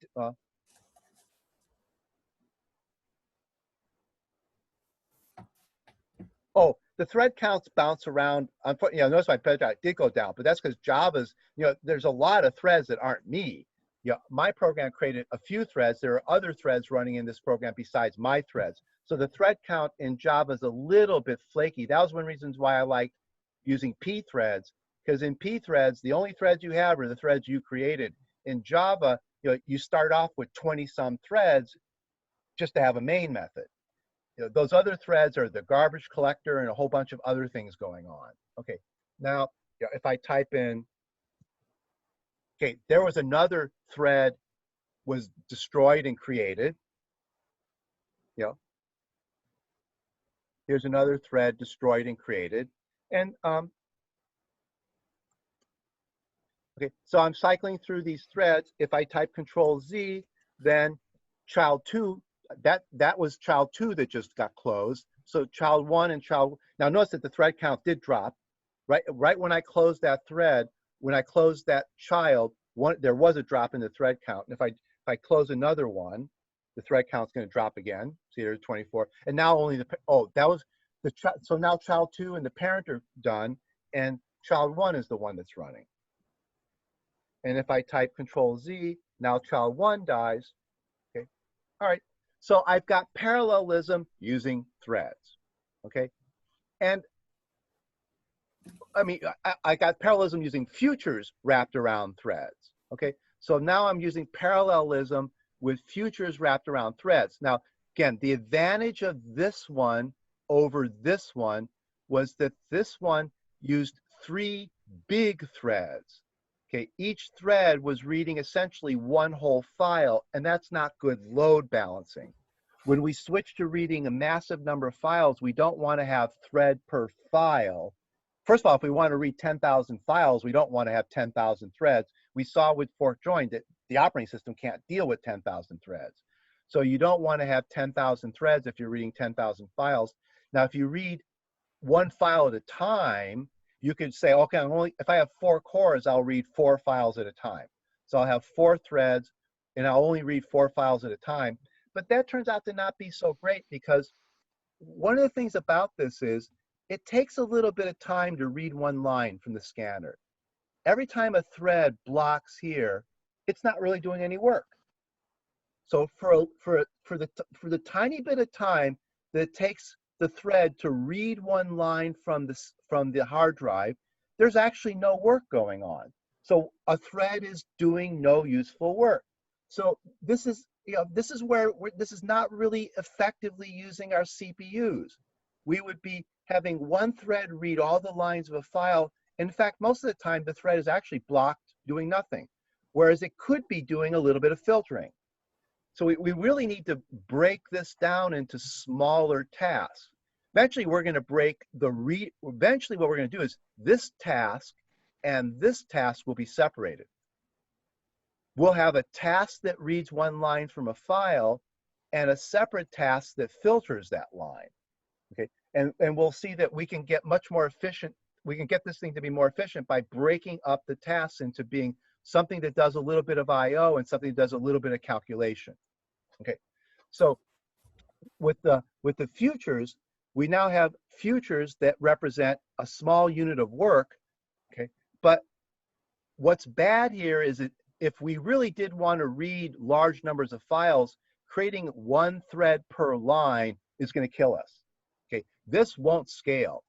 oh, the thread counts bounce around. Notice my thread count did go down, but that's because Java's, there's a lot of threads that aren't me. My program created a few threads. There are other threads running in this program besides my threads. So the thread count in Java is a little bit flaky. That was one of the reasons why I liked using P threads, because in P threads, the only threads you have are the threads you created. In Java, you start off with 20-some threads just to have a main method. Those other threads are the garbage collector and a whole bunch of other things going on. Okay, now if I type in, okay, there was another thread was destroyed and created. Here's another thread destroyed and created. And okay, so I'm cycling through these threads. If I type Control Z, then child 2, that was child 2 that just got closed. So child 1 and now notice that the thread count did drop. Right when I closed that thread, when I closed that child, there was a drop in the thread count. And if I close another one, the thread count's going to drop again. See, there's 24. And now only the, oh, that was the, so now child 2 and the parent are done, and child 1 is the one that's running. And if I type Control Z, now child 1 dies. Okay. All right. So I've got parallelism using threads. Okay. And I mean, I got parallelism using futures wrapped around threads. Okay. So now I'm using parallelism with futures wrapped around threads. Now, again, the advantage of this one over this one was that this one used 3 big threads. Okay, each thread was reading essentially one whole file, and that's not good load balancing. When we switch to reading a massive number of files, we don't want to have thread per file. First of all, if we want to read 10,000 files, we don't want to have 10,000 threads. We saw with fork join that the operating system can't deal with 10,000 threads. So you don't want to have 10,000 threads if you're reading 10,000 files. Now, if you read one file at a time, you could say, okay, if I have 4 cores, I'll read 4 files at a time. So I'll have 4 threads, and I'll only read 4 files at a time. But that turns out to not be so great, because one of the things about this is it takes a little bit of time to read one line from the scanner. Every time a thread blocks here, it's not really doing any work. So for the tiny bit of time that it takes the thread to read one line from the hard drive, there's actually no work going on. So a thread is doing no useful work. So this is, this is where this is not really effectively using our CPUs. We would be having one thread read all the lines of a file. In fact, most of the time the thread is actually blocked doing nothing, whereas it could be doing a little bit of filtering. So we really need to break this down into smaller tasks. Eventually, we're going to break the eventually what we're going to do is this task and this task will be separated. We'll have a task that reads one line from a file and a separate task that filters that line. Okay, and we'll see that we can get much more efficient. We can get this thing to be more efficient by breaking up the tasks into being something that does a little bit of I/O and something that does a little bit of calculation. Okay, so with the futures, we now have futures that represent a small unit of work. Okay, but what's bad here is that if we really did want to read large numbers of files, creating one thread per line is going to kill us. Okay, this won't scale.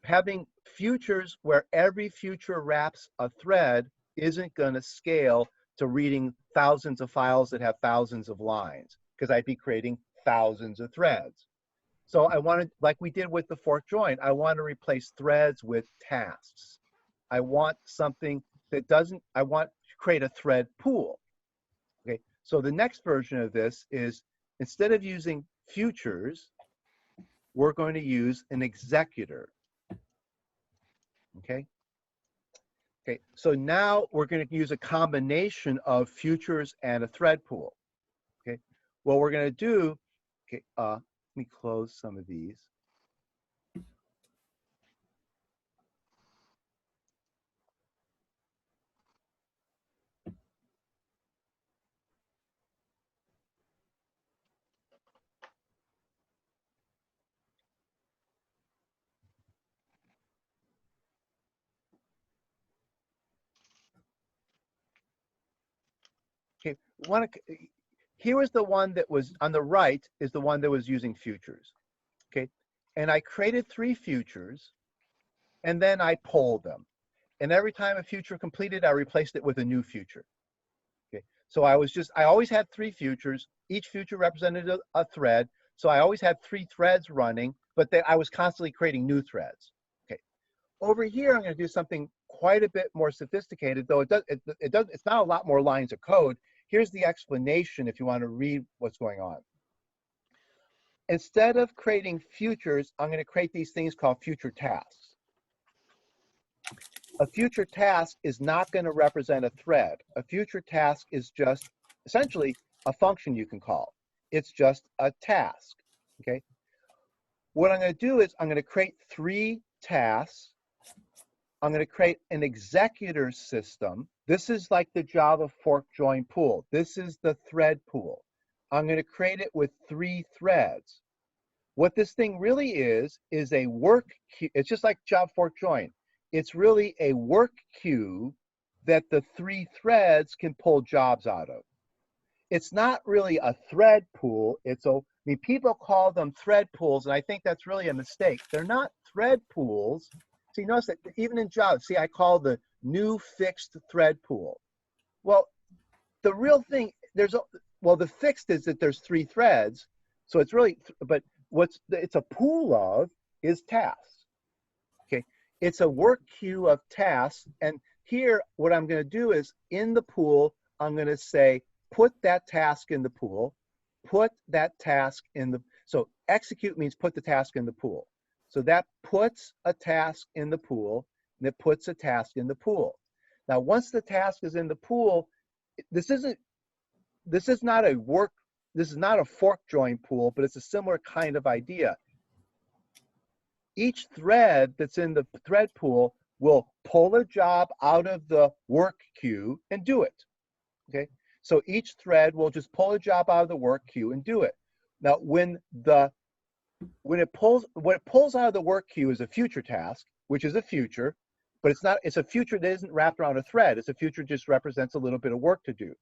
Having futures where every future wraps a thread isn't going to scale to reading thousands of files that have thousands of lines, because I'd be creating thousands of threads. So I wanted, like we did with the fork join, I want to replace threads with tasks. I want something that doesn't, I want to create a thread pool. Okay, so the next version of this is, instead of using futures, we're going to use an executor. Okay. Okay, so now we're going to use a combination of futures and a thread pool. Okay, what we're going to do, okay, let me close some of these. Okay, here was the one that was on the right, is the one that was using futures. Okay, and I created 3 futures, and then I polled them. And every time a future completed, I replaced it with a new future. Okay, so I always had 3 futures. Each future represented a thread. So I always had 3 threads running, but I was constantly creating new threads. Okay, over here, I'm going to do something quite a bit more sophisticated, though it's not a lot more lines of code. Here's the explanation if you want to read what's going on. Instead of creating futures, I'm going to create these things called future tasks. A future task is not going to represent a thread. A future task is just essentially a function you can call. It's just a task. Okay. What I'm going to do is I'm going to create 3 tasks. I'm going to create an executor system. This is like the Java fork join pool. This is the thread pool. I'm going to create it with 3 threads. What this thing really is a work queue. It's just like job fork join. It's really a work queue that the 3 threads can pull jobs out of. It's not really a thread pool. I mean, people call them thread pools, and I think that's really a mistake. They're not thread pools. See, notice that even in Java, see, I call the new fixed thread pool. Well, the real thing, the fixed is that there's 3 threads. So it's really, but it's a pool of is tasks. Okay. It's a work queue of tasks. And here, what I'm going to do is in the pool, I'm going to say, put that task in the pool, put that task in the, so execute means put the task in the pool. So that puts a task in the pool, and it puts a task in the pool. Now, once the task is in the pool, this is not a fork join pool, but it's a similar kind of idea. Each thread that's in the thread pool will pull a job out of the work queue and do it. Okay. So each thread will just pull a job out of the work queue and do it. Now, what it pulls out of the work queue is a future task, which is a future, but it's a future that isn't wrapped around a thread. It's a future just represents a little bit of work to do.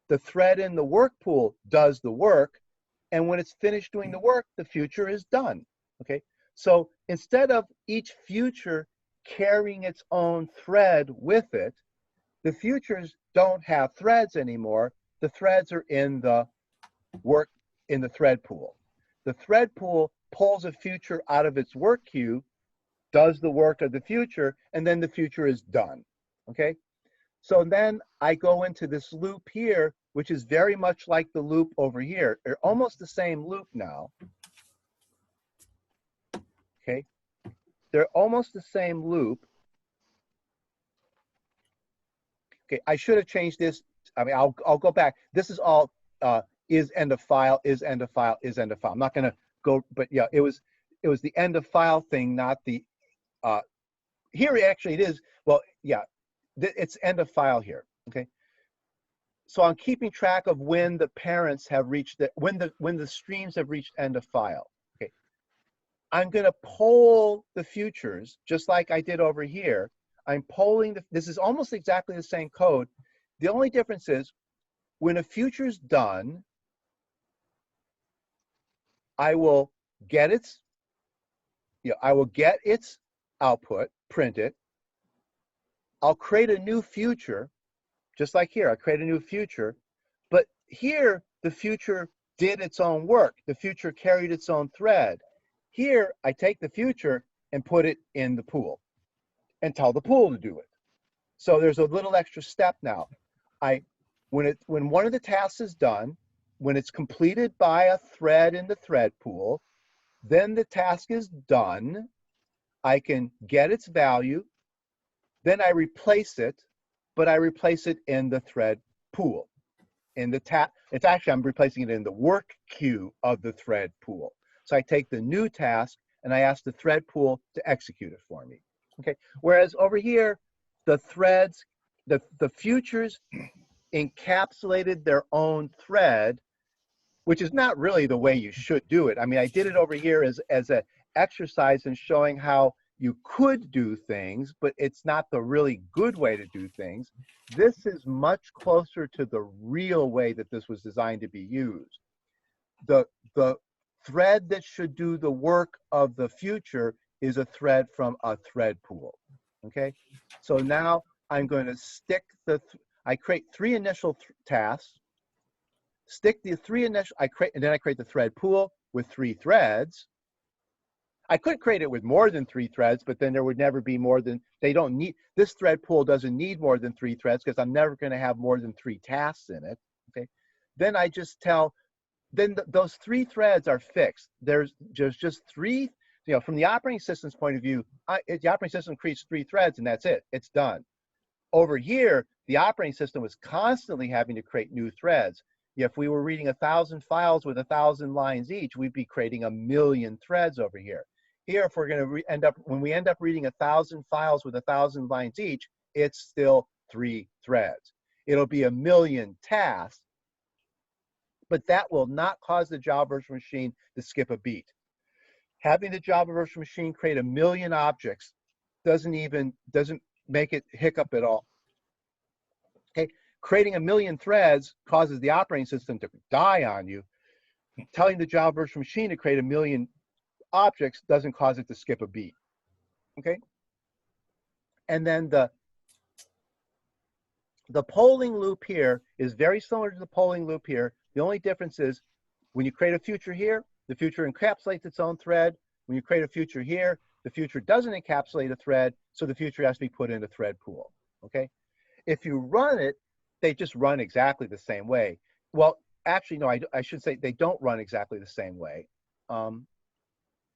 The thread in the work pool does the work, and when it's finished doing the work, the future is done. Okay. So instead of each future carrying its own thread with it, the futures don't have threads anymore. The threads are in the thread pool. The thread pool pulls a future out of its work queue, does the work of the future, and then the future is done. Okay? So then I go into this loop here, which is very much like the loop over here. They're almost the same loop now. Okay? They're almost the same loop. Okay, I should have changed this. I mean, I'll go back. This is all is end of file, is end of file, is end of file. I'm not going to go, but yeah, it was the end of file thing, not the here actually it is. Well, yeah, it's end of file here. Okay, so I'm keeping track of when the parents have reached when the streams have reached end of file. Okay, I'm going to poll the futures just like I did over here. I'm polling this is almost exactly the same code. The only difference is when a future's done, I will get its output, print it. I'll create a new future, just like here, I create a new future, but here the future did its own work. The future carried its own thread. Here, I take the future and put it in the pool and tell the pool to do it. So there's a little extra step now. When one of the tasks is done, when it's completed by a thread in the thread pool, then the task is done. I can get its value, then I replace it, but I replace it in the thread pool. It's actually, I'm replacing it in the work queue of the thread pool. So I take the new task and I ask the thread pool to execute it for me. Okay. Whereas over here, the threads, the futures encapsulated their own thread, which is not really the way you should do it. I mean, I did it over here as an exercise in showing how you could do things, but it's not the really good way to do things. This is much closer to the real way that this was designed to be used. The thread that should do the work of the future is a thread from a thread pool. Okay, so now I'm going to stick I create 3 initial tasks, stick the 3 initial, and then I create the thread pool with 3 threads. I could create it with more than 3 threads, but then there would never be more than, this thread pool doesn't need more than 3 threads because I'm never going to have more than 3 tasks in it. Okay, then I just tell, those 3 threads are fixed. There's just 3, from the operating system's point of view, the operating system creates 3 threads and that's it, it's done. Over here, the operating system was constantly having to create new threads. If we were reading 1,000 files with 1,000 lines each, we'd be creating 1,000,000 threads over here. Here, if we're going to when we end up reading 1,000 files with 1,000 lines each, it's still 3 threads. It'll be 1,000,000 tasks, but that will not cause the Java virtual machine to skip a beat. Having the Java virtual machine create 1 million objects doesn't make it hiccup at all. Okay, creating 1 million threads causes the operating system to die on you. Telling the Java virtual machine to create 1 million objects doesn't cause it to skip a beat. Okay, and then the polling loop here is very similar to the polling loop here. The only difference is when you create a future here, the future encapsulates its own thread. When you create a future here, the future doesn't encapsulate a thread, so the future has to be put in a thread pool. Okay, if you run it, they just run exactly the same way. Well, actually, no, I should say they don't run exactly the same way.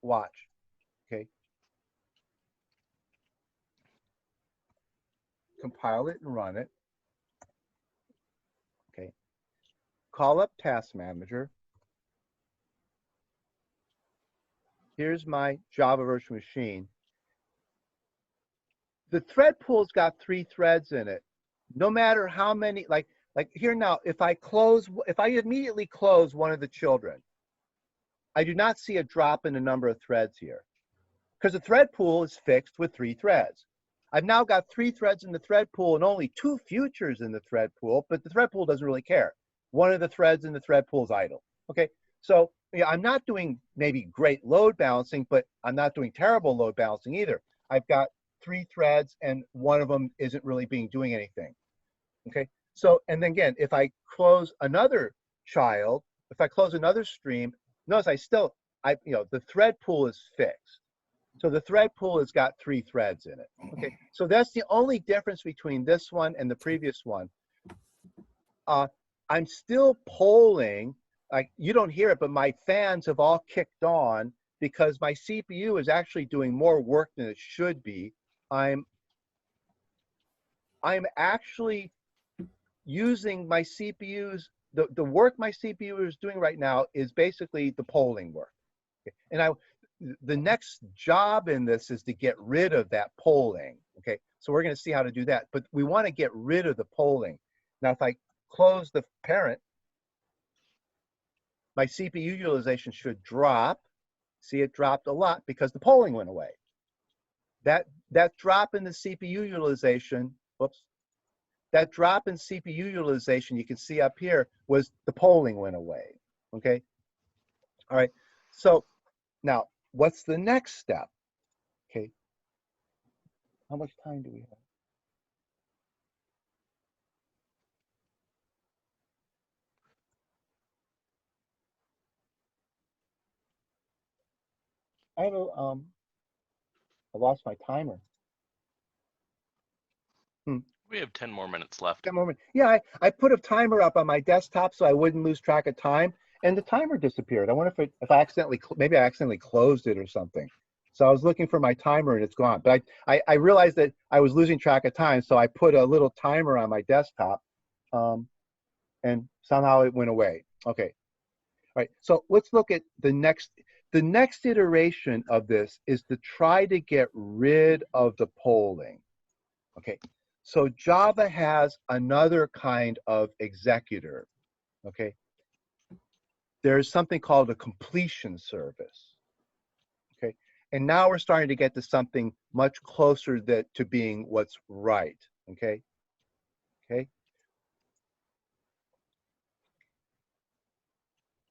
Watch. Okay. Compile it and run it. Okay. Call up Task Manager. Here's my Java virtual machine. The thread pool's got 3 threads in it. No matter how many, like here now, if I immediately close one of the children, I do not see a drop in the number of threads here because the thread pool is fixed with 3 threads. I've now got 3 threads in the thread pool and only 2 futures in the thread pool, but the thread pool doesn't really care. One of the threads in the thread pool is idle. Okay, so yeah, I'm not doing maybe great load balancing, but I'm not doing terrible load balancing either. I've got 3 threads and one of them isn't really doing anything. Okay, so and then again, if I close another child, if I close another stream, notice the thread pool is fixed. So the thread pool has got 3 threads in it. Okay, so that's the only difference between this one and the previous one. I'm still polling, like you don't hear it, but my fans have all kicked on because my CPU is actually doing more work than it should be. I'm actually using my CPU's, the work my CPU is doing right now is basically the polling work. Okay? And the next job in this is to get rid of that polling. Okay, so we're going to see how to do that, but we want to get rid of the polling. Now, if I close the parent, my CPU utilization should drop. See, it dropped a lot because the polling went away. That drop in the CPU utilization, whoops, that drop in CPU utilization you can see up here was the polling went away. Okay, all right, so now what's the next step? Okay, how much time do we have? I lost my timer. We have 10 more minutes left. 10 more minutes. Yeah, I put a timer up on my desktop so I wouldn't lose track of time, and the timer disappeared. I wonder if I accidentally, maybe I accidentally closed it or something. So I was looking for my timer and it's gone. But I realized that I was losing track of time, so I put a little timer on my desktop, and somehow it went away. Okay, all right. So let's look at the next. The next iteration of this is to try to get rid of the polling. Okay, so Java has another kind of executor. Okay, there's something called a completion service. Okay, and now we're starting to get to something much closer to being what's right. Okay, okay.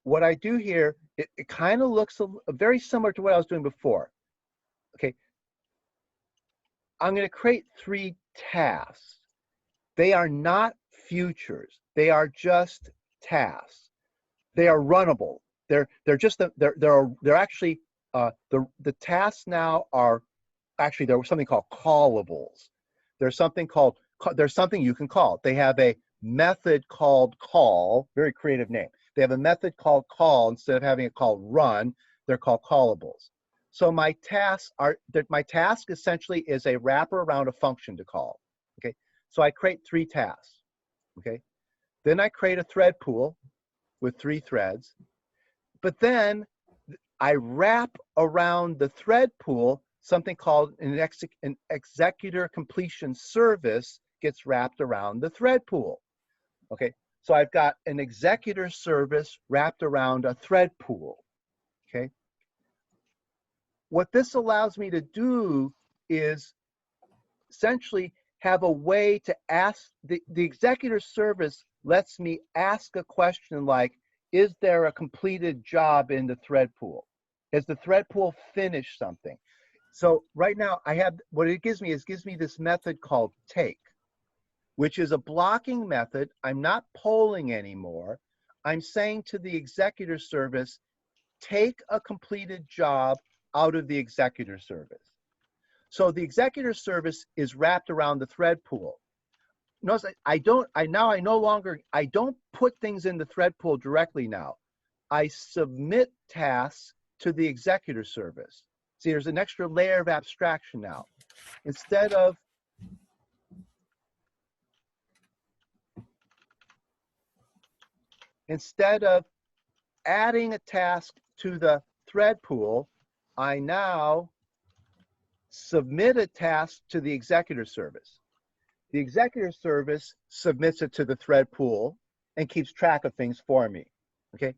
What I do here, it kind of looks very similar to what I was doing before. Okay, I'm going to create 3 tasks. They are not futures. They are just tasks. They are runnable. They're actually the tasks now are actually there's something called callables. There's something you can call. They have a method called call. Very creative name. They have a method called call instead of having it called run. They're called callables. So my task essentially is a wrapper around a function to call. Okay, so I create 3 tasks. Okay, then I create a thread pool with 3 threads, but then I wrap around the thread pool something called an executor completion service gets wrapped around the thread pool. Okay, So I've got an executor service wrapped around a thread pool, okay? What this allows me to do is essentially have a way to ask, the executor service lets me ask a question like, is there a completed job in the thread pool? Has the thread pool finished something? So right now I have, what it gives me is gives me this method called take, which is a blocking method. I'm not polling anymore. I'm saying to the executor service, take a completed job out of the executor service. So the executor service is wrapped around the thread pool. Notice I don't put things in the thread pool directly now. I submit tasks to the executor service. See, there's an extra layer of abstraction now. Instead of adding a task to the thread pool, I now submit a task to the executor service. The executor service submits it to the thread pool and keeps track of things for me, okay?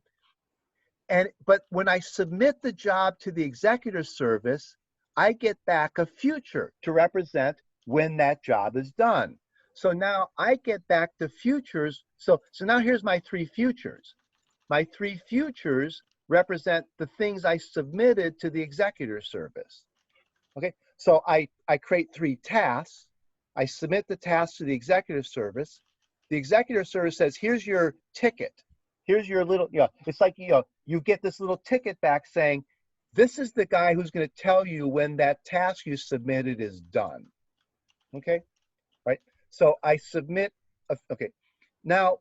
But when I submit the job to the executor service, I get back a future to represent when that job is done. So now I get back the futures. So now here's my three futures. My three futures represent the things I submitted to the executor service. Okay, so I create three tasks. I submit the task to the executive service. The executive service says, here's your ticket. Here's your little, it's like, you get this little ticket back saying, this is the guy who's going to tell you when that task you submitted is done. Okay, right? So I submit, okay. Now,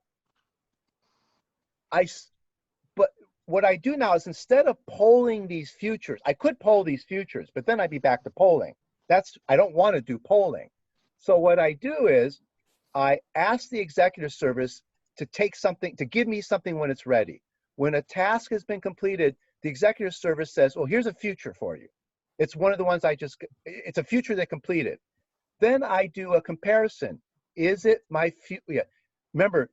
but what I do now is instead of polling these futures, I could poll these futures, but then I'd be back to polling. I don't want to do polling. So what I do is I ask the executive service to take something, to give me something when it's ready. When a task has been completed, the executive service says, well, here's a future for you. It's one of the ones it's a future that completed. Then I do a comparison. Is it my future? Remember,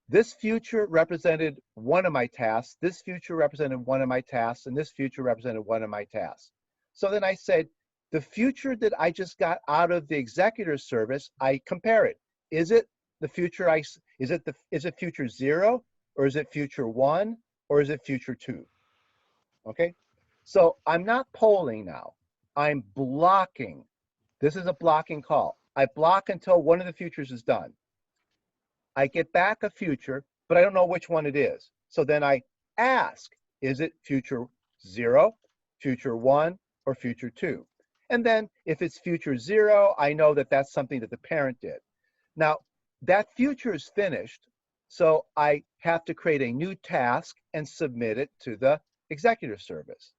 this future represented one of my tasks, this future represented one of my tasks, and this future represented one of my tasks. So then I said, the future that I just got out of the executor service, I compare it. Is it the future is it future 0, or is it future 1, or is it future 2? Okay? So I'm not polling now. I'm blocking. This is a blocking call. I block until one of the futures is done. I get back a future, but I don't know which one it is. So then I ask, is it future 0, future 1, or future 2? And then if it's future 0, I know that that's something that the parent did. Now, that future is finished, so I have to create a new task and submit it to the executive service.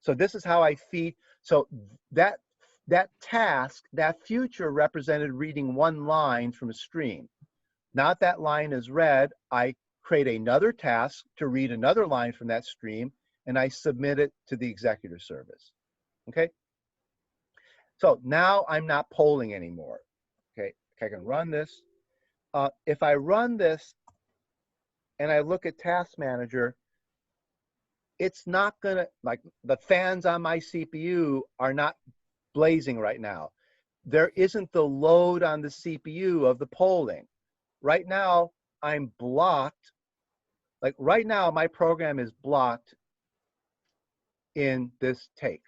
So this is how I feed. So that task, that future represented reading one line from a stream. Now that line is read, I create another task to read another line from that stream, and I submit it to the executive service. Okay? So now I'm not polling anymore. Okay, I can run this. If I run this and I look at Task Manager, it's not gonna, like, the fans on my CPU are not blazing right now. There isn't the load on the CPU of the polling. Right now, I'm blocked. Like right now, my program is blocked in this take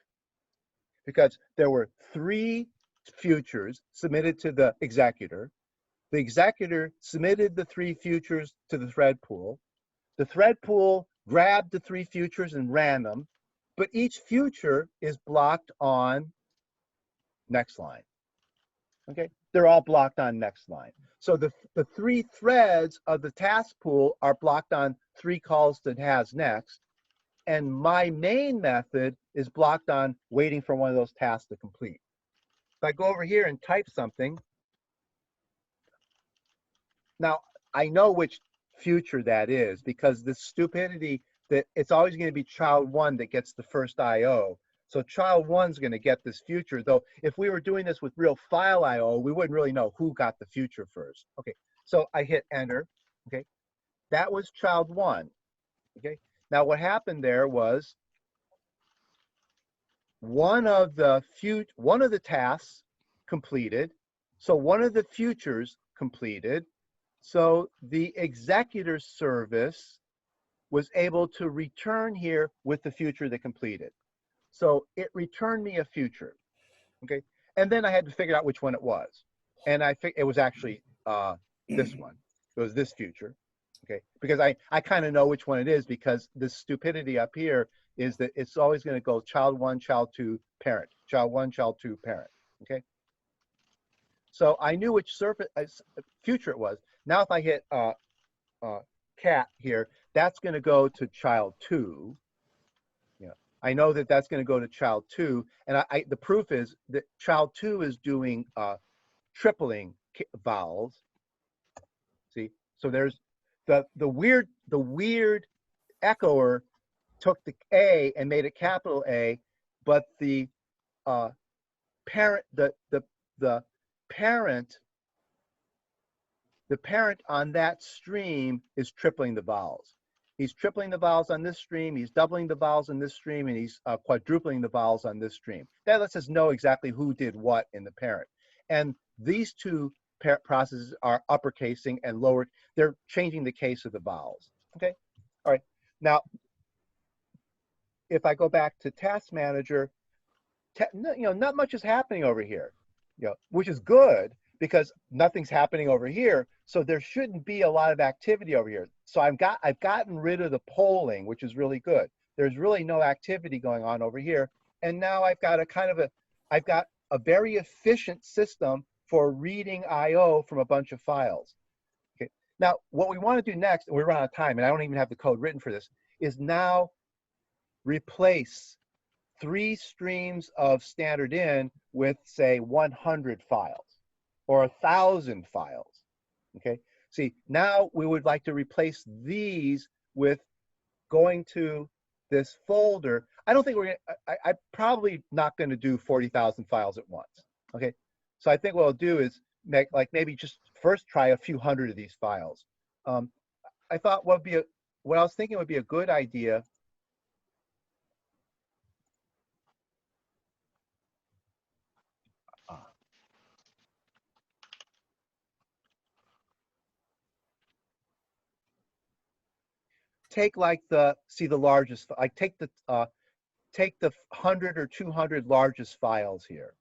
because there were 3 futures submitted to the executor. The executor submitted the 3 futures to the thread pool. The thread pool grabbed the 3 futures and ran them, but each future is blocked on next line. Okay, they're all blocked on next line. So the 3 threads of the task pool are blocked on 3 calls to has next, and my main method is blocked on waiting for one of those tasks to complete. If I go over here and type something, now I know which future that is because the stupidity that it's always going to be child 1 that gets the first IO. So child 1's going to get this future, though if we were doing this with real file IO, we wouldn't really know who got the future first. Okay, so I hit enter. Okay, That was child 1. Okay. Now what happened there was one of the tasks completed, so one of the futures completed, so the executor service was able to return here with the future that completed. So it returned me a future. Okay. And then I had to figure out which one it was. And it was actually this one. It was this future. Okay. Because I kind of know which one it is, because the stupidity up here is that it's always going to go child 1, child 2, parent, child 1, child 2, parent. Okay. So I knew which future it was. Now if I hit cat here, that's going to go to child 2. I know that that's going to go to child 2, and the proof is that child 2 is doing tripling vowels. See, so there's the weird echoer took the A and made it capital A, but the parent parent on that stream is tripling the vowels. He's tripling the vowels on this stream, he's doubling the vowels on this stream, and he's quadrupling the vowels on this stream. That lets us know exactly who did what in the parent. And these two parent processes are uppercasing and lower. They're changing the case of the vowels. Okay. All right. Now, if I go back to Task Manager, not much is happening over here, which is good, because nothing's happening over here, so there shouldn't be a lot of activity over here. So I've gotten rid of the polling, which is really good. There's really no activity going on over here, and now I've got a very efficient system for reading I/O from a bunch of files. Okay. Now what we want to do next, and we're running out of time, and I don't even have the code written for this, is now replace 3 streams of standard in with, say, 100 files or 1,000 files. Okay. See, now we would like to replace these with going to this folder. I don't think we're gonna, I'm probably not going to do 40,000 files at once. Okay. So I think what I'll do is maybe just first try a few hundred of these files. I thought what I was thinking would be a good idea. Take the largest, take the 100 or 200 largest files here.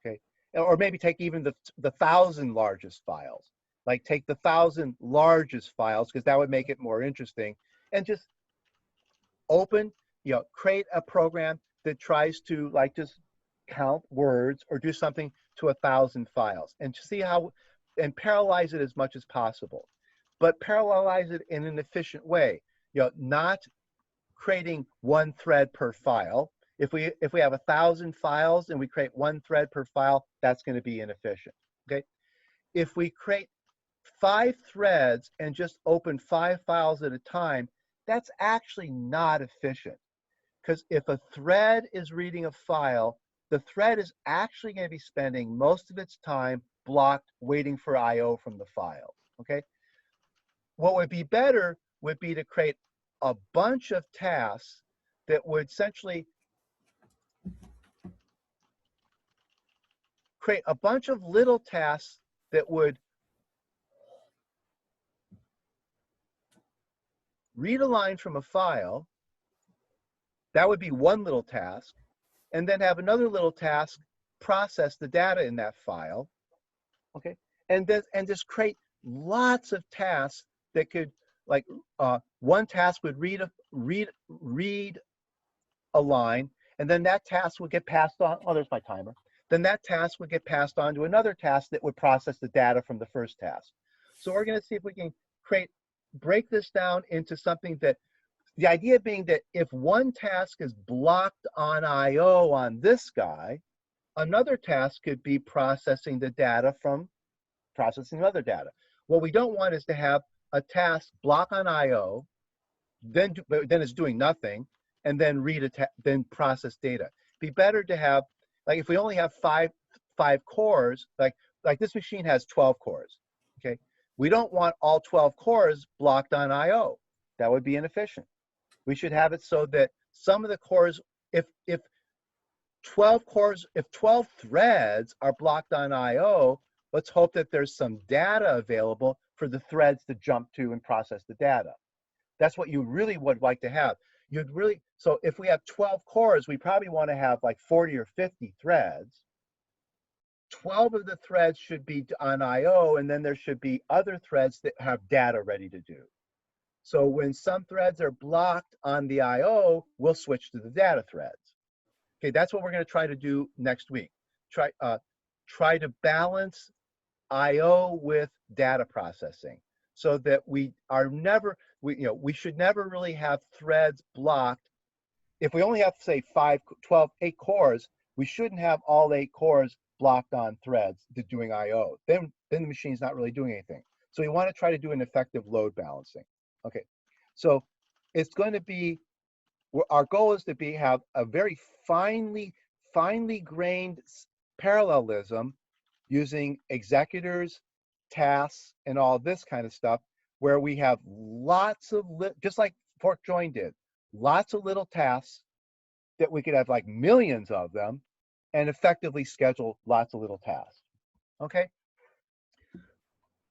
Okay. Or maybe take even the 1,000 largest files. Like take the 1,000 largest files, because that would make it more interesting, and just open, create a program that tries to just count words or do something to 1,000 files, and see how, and parallelize it as much as possible, but parallelize it in an efficient way. Not creating one thread per file. If we have 1,000 files and we create one thread per file, that's going to be inefficient. Okay. If we create 5 threads and just open 5 files at a time, that's actually not efficient. Because if a thread is reading a file, the thread is actually going to be spending most of its time blocked waiting for I/O from the file. Okay. What would be better would be to create a bunch of tasks that would essentially create a bunch of little tasks that would read a line from a file. That would be one little task, and then have another little task process the data in that file. Okay, and just create lots of tasks that could, one task would read a line, and then that task would get passed on. Oh, there's my timer. Then that task would get passed on to another task that would process the data from the first task. So we're going to see if we can break this down into something that, the idea being that if one task is blocked on I/O on this guy, another task could be processing the data from processing other data. What we don't want is to have a task block on I/O, then it's doing nothing, and then then process data. Be better to have, if we only have five cores, like this machine has 12 cores. Okay, We don't want all 12 cores blocked on I/O. That would be inefficient. We should have it so that some of the cores, if 12 cores, if 12 threads are blocked on I/O, let's hope that there's some data available for the threads to jump to and process the data. That's what you really would like to have. So if we have 12 cores, we probably want to have like 40 or 50 threads. 12 of the threads should be on I/O, and then there should be other threads that have data ready to do. So when some threads are blocked on the I/O, we'll switch to the data threads. Okay, that's what we're going to try to do next week. Try to balance I/O with data processing so that we should never really have threads blocked. If we only have, say, 8 cores, we shouldn't have all 8 cores blocked on threads to doing I/O. Then the machine's not really doing anything. So we want to try to do an effective load balancing. Okay, so it's going to be, our goal is to have a very finely grained parallelism using executors, tasks, and all this kind of stuff, where we have lots of, just like fork join did, lots of little tasks that we could have like millions of them and effectively schedule lots of little tasks. Okay?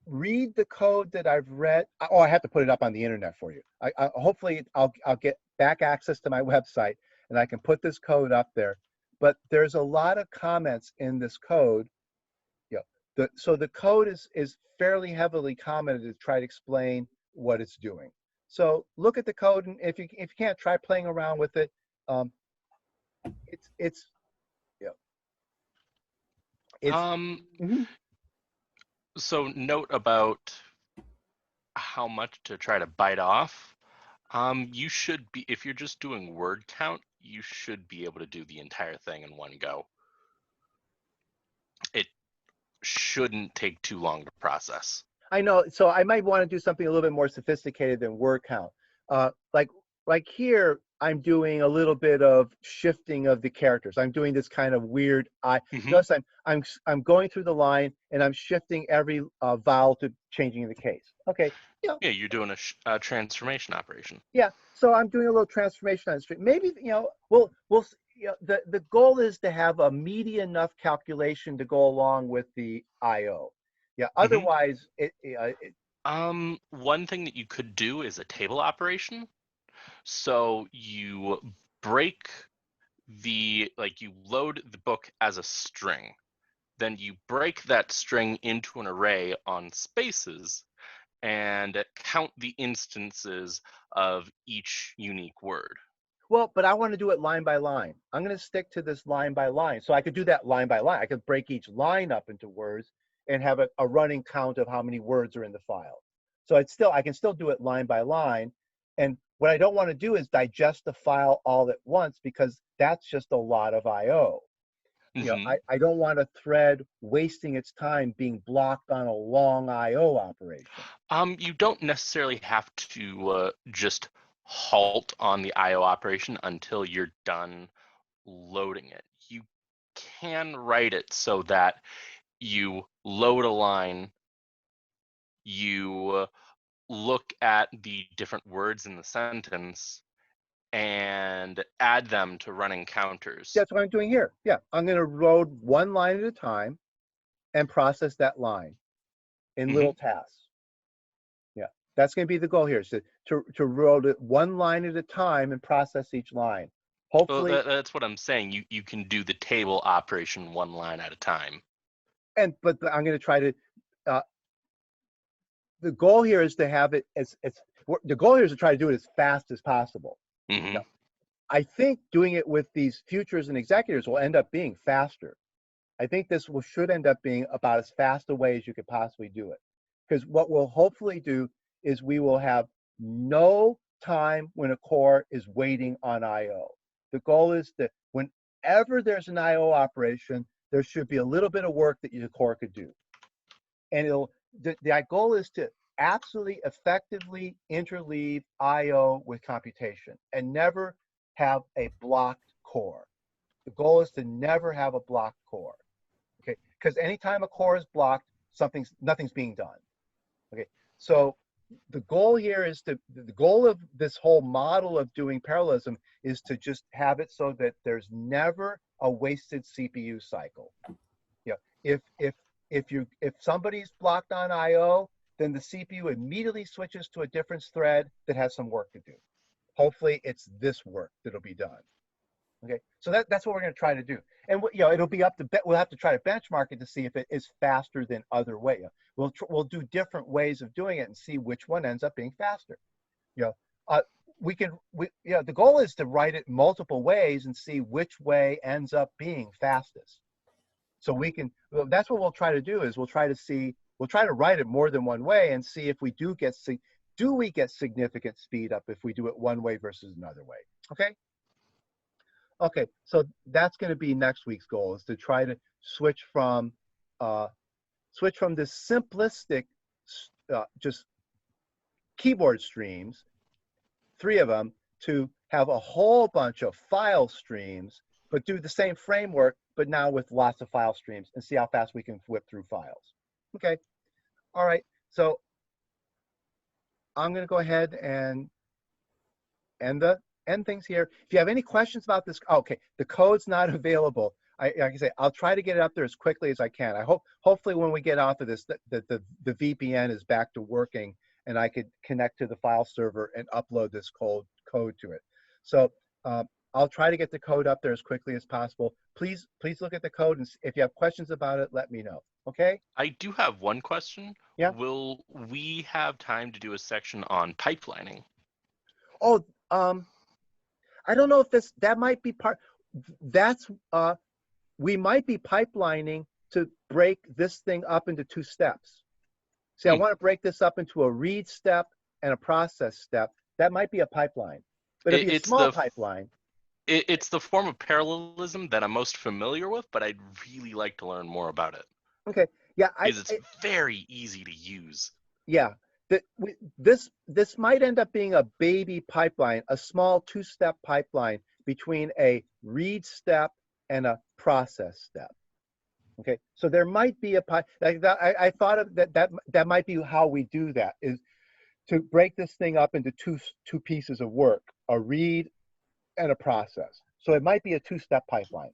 Read the code that I've read. Oh, I have to put it up on the internet for you. Hopefully I'll get back access to my website and I can put this code up there. But there's a lot of comments in this code. So the code is fairly heavily commented to try to explain what it's doing. So look at the code, and if you can't, try playing around with it. It's mhm. So note about how much to try to bite off. You should be, if you're just doing word count, you should be able to do the entire thing in one go. It shouldn't take too long to process. I know. So I might want to do something a little bit more sophisticated than word count. Like here, I'm doing a little bit of shifting of the characters. I'm doing this kind of weird. Notice I'm going through the line and I'm shifting every vowel to changing the case. Okay. Yeah, you're doing a transformation operation. Yeah. So I'm doing a little transformation on the street. Maybe the goal is to have a meaty enough calculation to go along with the I/O. Yeah. Otherwise, one thing that you could do is a table operation. So you break you load the book as a string. Then you break that string into an array on spaces and count the instances of each unique word. Well, but I want to do it line by line. I'm going to stick to this line by line. So I could do that line by line. I could break each line up into words and have a running count of how many words are in the file. So I can still do it line by line. And what I don't want to do is digest the file all at once, because that's just a lot of I/O. I don't want a thread wasting its time being blocked on a long I/O operation. You don't necessarily have to just halt on the I/O operation until you're done loading it. You can write it so that you load a line, you look at the different words in the sentence, and add them to running counters. That's what I'm doing here. Yeah, I'm going to load one line at a time and process that line in little tasks. Yeah, that's going to be the goal here, is to load it one line at a time and process each line. Hopefully, well, that's what I'm saying. You can do the table operation one line at a time. But I'm going to try to. The goal here is to have it the goal here is to try to do it as fast as possible. Now, I think doing it with these futures and executors will end up being faster. I think this should end up being about as fast a way as you could possibly do it. Because what we'll hopefully do is we will have no time when a core is waiting on I/O. The goal is that whenever there's an I/O operation, there should be a little bit of work that your core could do. And the goal is to absolutely effectively interleave I/O with computation and never have a blocked core. The goal is to never have a blocked core. Okay, because anytime a core is blocked, nothing's being done. Okay, so the goal here is the goal of this whole model of doing parallelism is to just have it so that there's never a wasted CPU cycle. Yeah, if somebody's blocked on I/O, then the CPU immediately switches to a different thread that has some work to do. Hopefully, it's this work that'll be done. Okay, so that's what we're going to try to do, and it'll be up to we'll have to try to benchmark it to see if it is faster than other way. We'll do different ways of doing it and see which one ends up being faster. You know, uh, the goal is to write it multiple ways and see which way ends up being fastest. So that's what we'll try to do is we'll try to write it more than one way and see if we do we get significant speed up if we do it one way versus another way. Okay. Okay, so that's going to be next week's goal is to try to switch from this simplistic just keyboard streams, 3 of them, to have a whole bunch of file streams, but do the same framework, but now with lots of file streams and see how fast we can whip through files. Okay, all right, so I'm going to go ahead and end things here. If you have any questions about this, okay, the code's not available. Like I say, I'll try to get it up there as quickly as I can. Hopefully when we get off of this, the VPN is back to working and I could connect to the file server and upload this code to it. So I'll try to get the code up there as quickly as possible. Please look at the code, and if you have questions about it, let me know. Okay? I do have one question. Yeah. Will we have time to do a section on pipelining? Oh, I don't know if that might be part. We might be pipelining to break this thing up into 2 steps. See, I want to break this up into a read step and a process step. That might be a pipeline, but it'd be a small pipeline. It's the form of parallelism that I'm most familiar with, but I'd really like to learn more about it. Okay, yeah, because it's very easy to use. Yeah, this might end up being a baby pipeline, a small 2-step pipeline between a read step and a process step. Okay, so there might be a I thought of that might be how we do that, is to break this thing up into two pieces of work, a read and a process. So it might be a 2-step pipeline.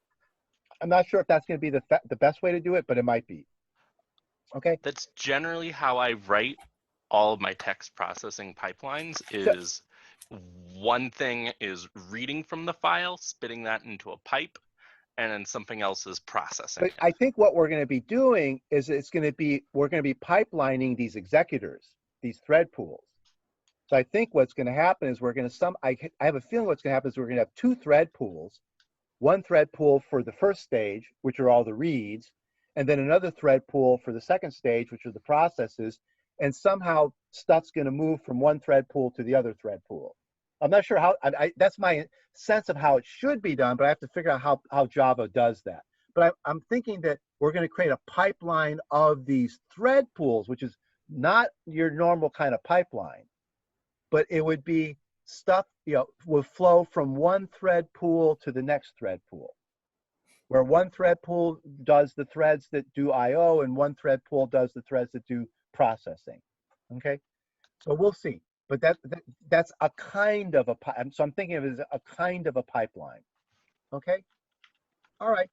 I'm not sure if that's going to be the best way to do it, but it might be. Okay. That's generally how I write all of my text processing pipelines. Is one thing is reading from the file, spitting that into a pipe, and then something else is processing. But I think what we're going to be doing is we're going to be pipelining these executors, these thread pools. So I think what's going to happen is I have a feeling what's going to happen is we're going to have 2 thread pools, one thread pool for the first stage, which are all the reads, and then another thread pool for the second stage, which are the processes, and somehow stuff's going to move from one thread pool to the other thread pool. I'm not sure how, that's my sense of how it should be done, but I have to figure out how Java does that. But I'm thinking that we're going to create a pipeline of these thread pools, which is not your normal kind of pipeline, but it would be stuff, will flow from one thread pool to the next thread pool, where one thread pool does the threads that do I/O and one thread pool does the threads that do processing. Okay, so we'll see. But that's a kind of so I'm thinking of it as a kind of a pipeline. Okay, all right.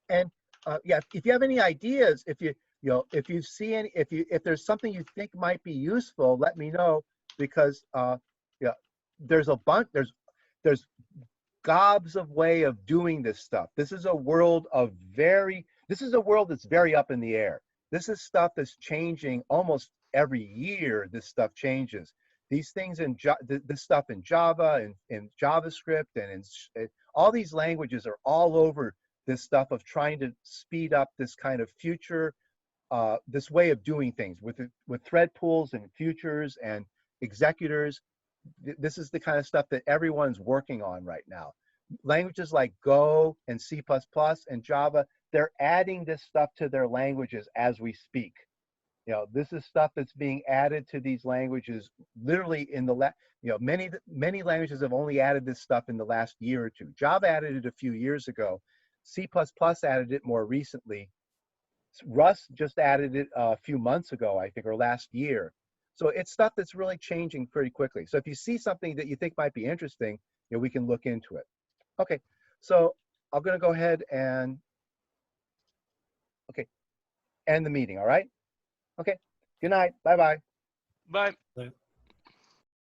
And yeah, if you have any ideas, if you see any, if there's something you think might be useful, let me know, because yeah, there's a bunch, there's gobs of way of doing this stuff. This is a world that's very up in the air. This is stuff that's changing almost every year. This stuff changes. These things this stuff in Java and in JavaScript and in all these languages are all over this stuff of trying to speed up this kind of future, this way of doing things with thread pools and futures and executors. This is the kind of stuff that everyone's working on right now. Languages like Go and C++ and Java, they're adding this stuff to their languages as we speak. This is stuff that's being added to these languages literally in the many languages have only added this stuff in the last year or two. Java added it a few years ago. C++ added it more recently. Russ just added it a few months ago, I think, or last year. So it's stuff that's really changing pretty quickly. So if you see something that you think might be interesting, we can look into it. Okay, so I'm going to go ahead and end the meeting. All right. Okay. Good night. Bye bye. Bye. Like,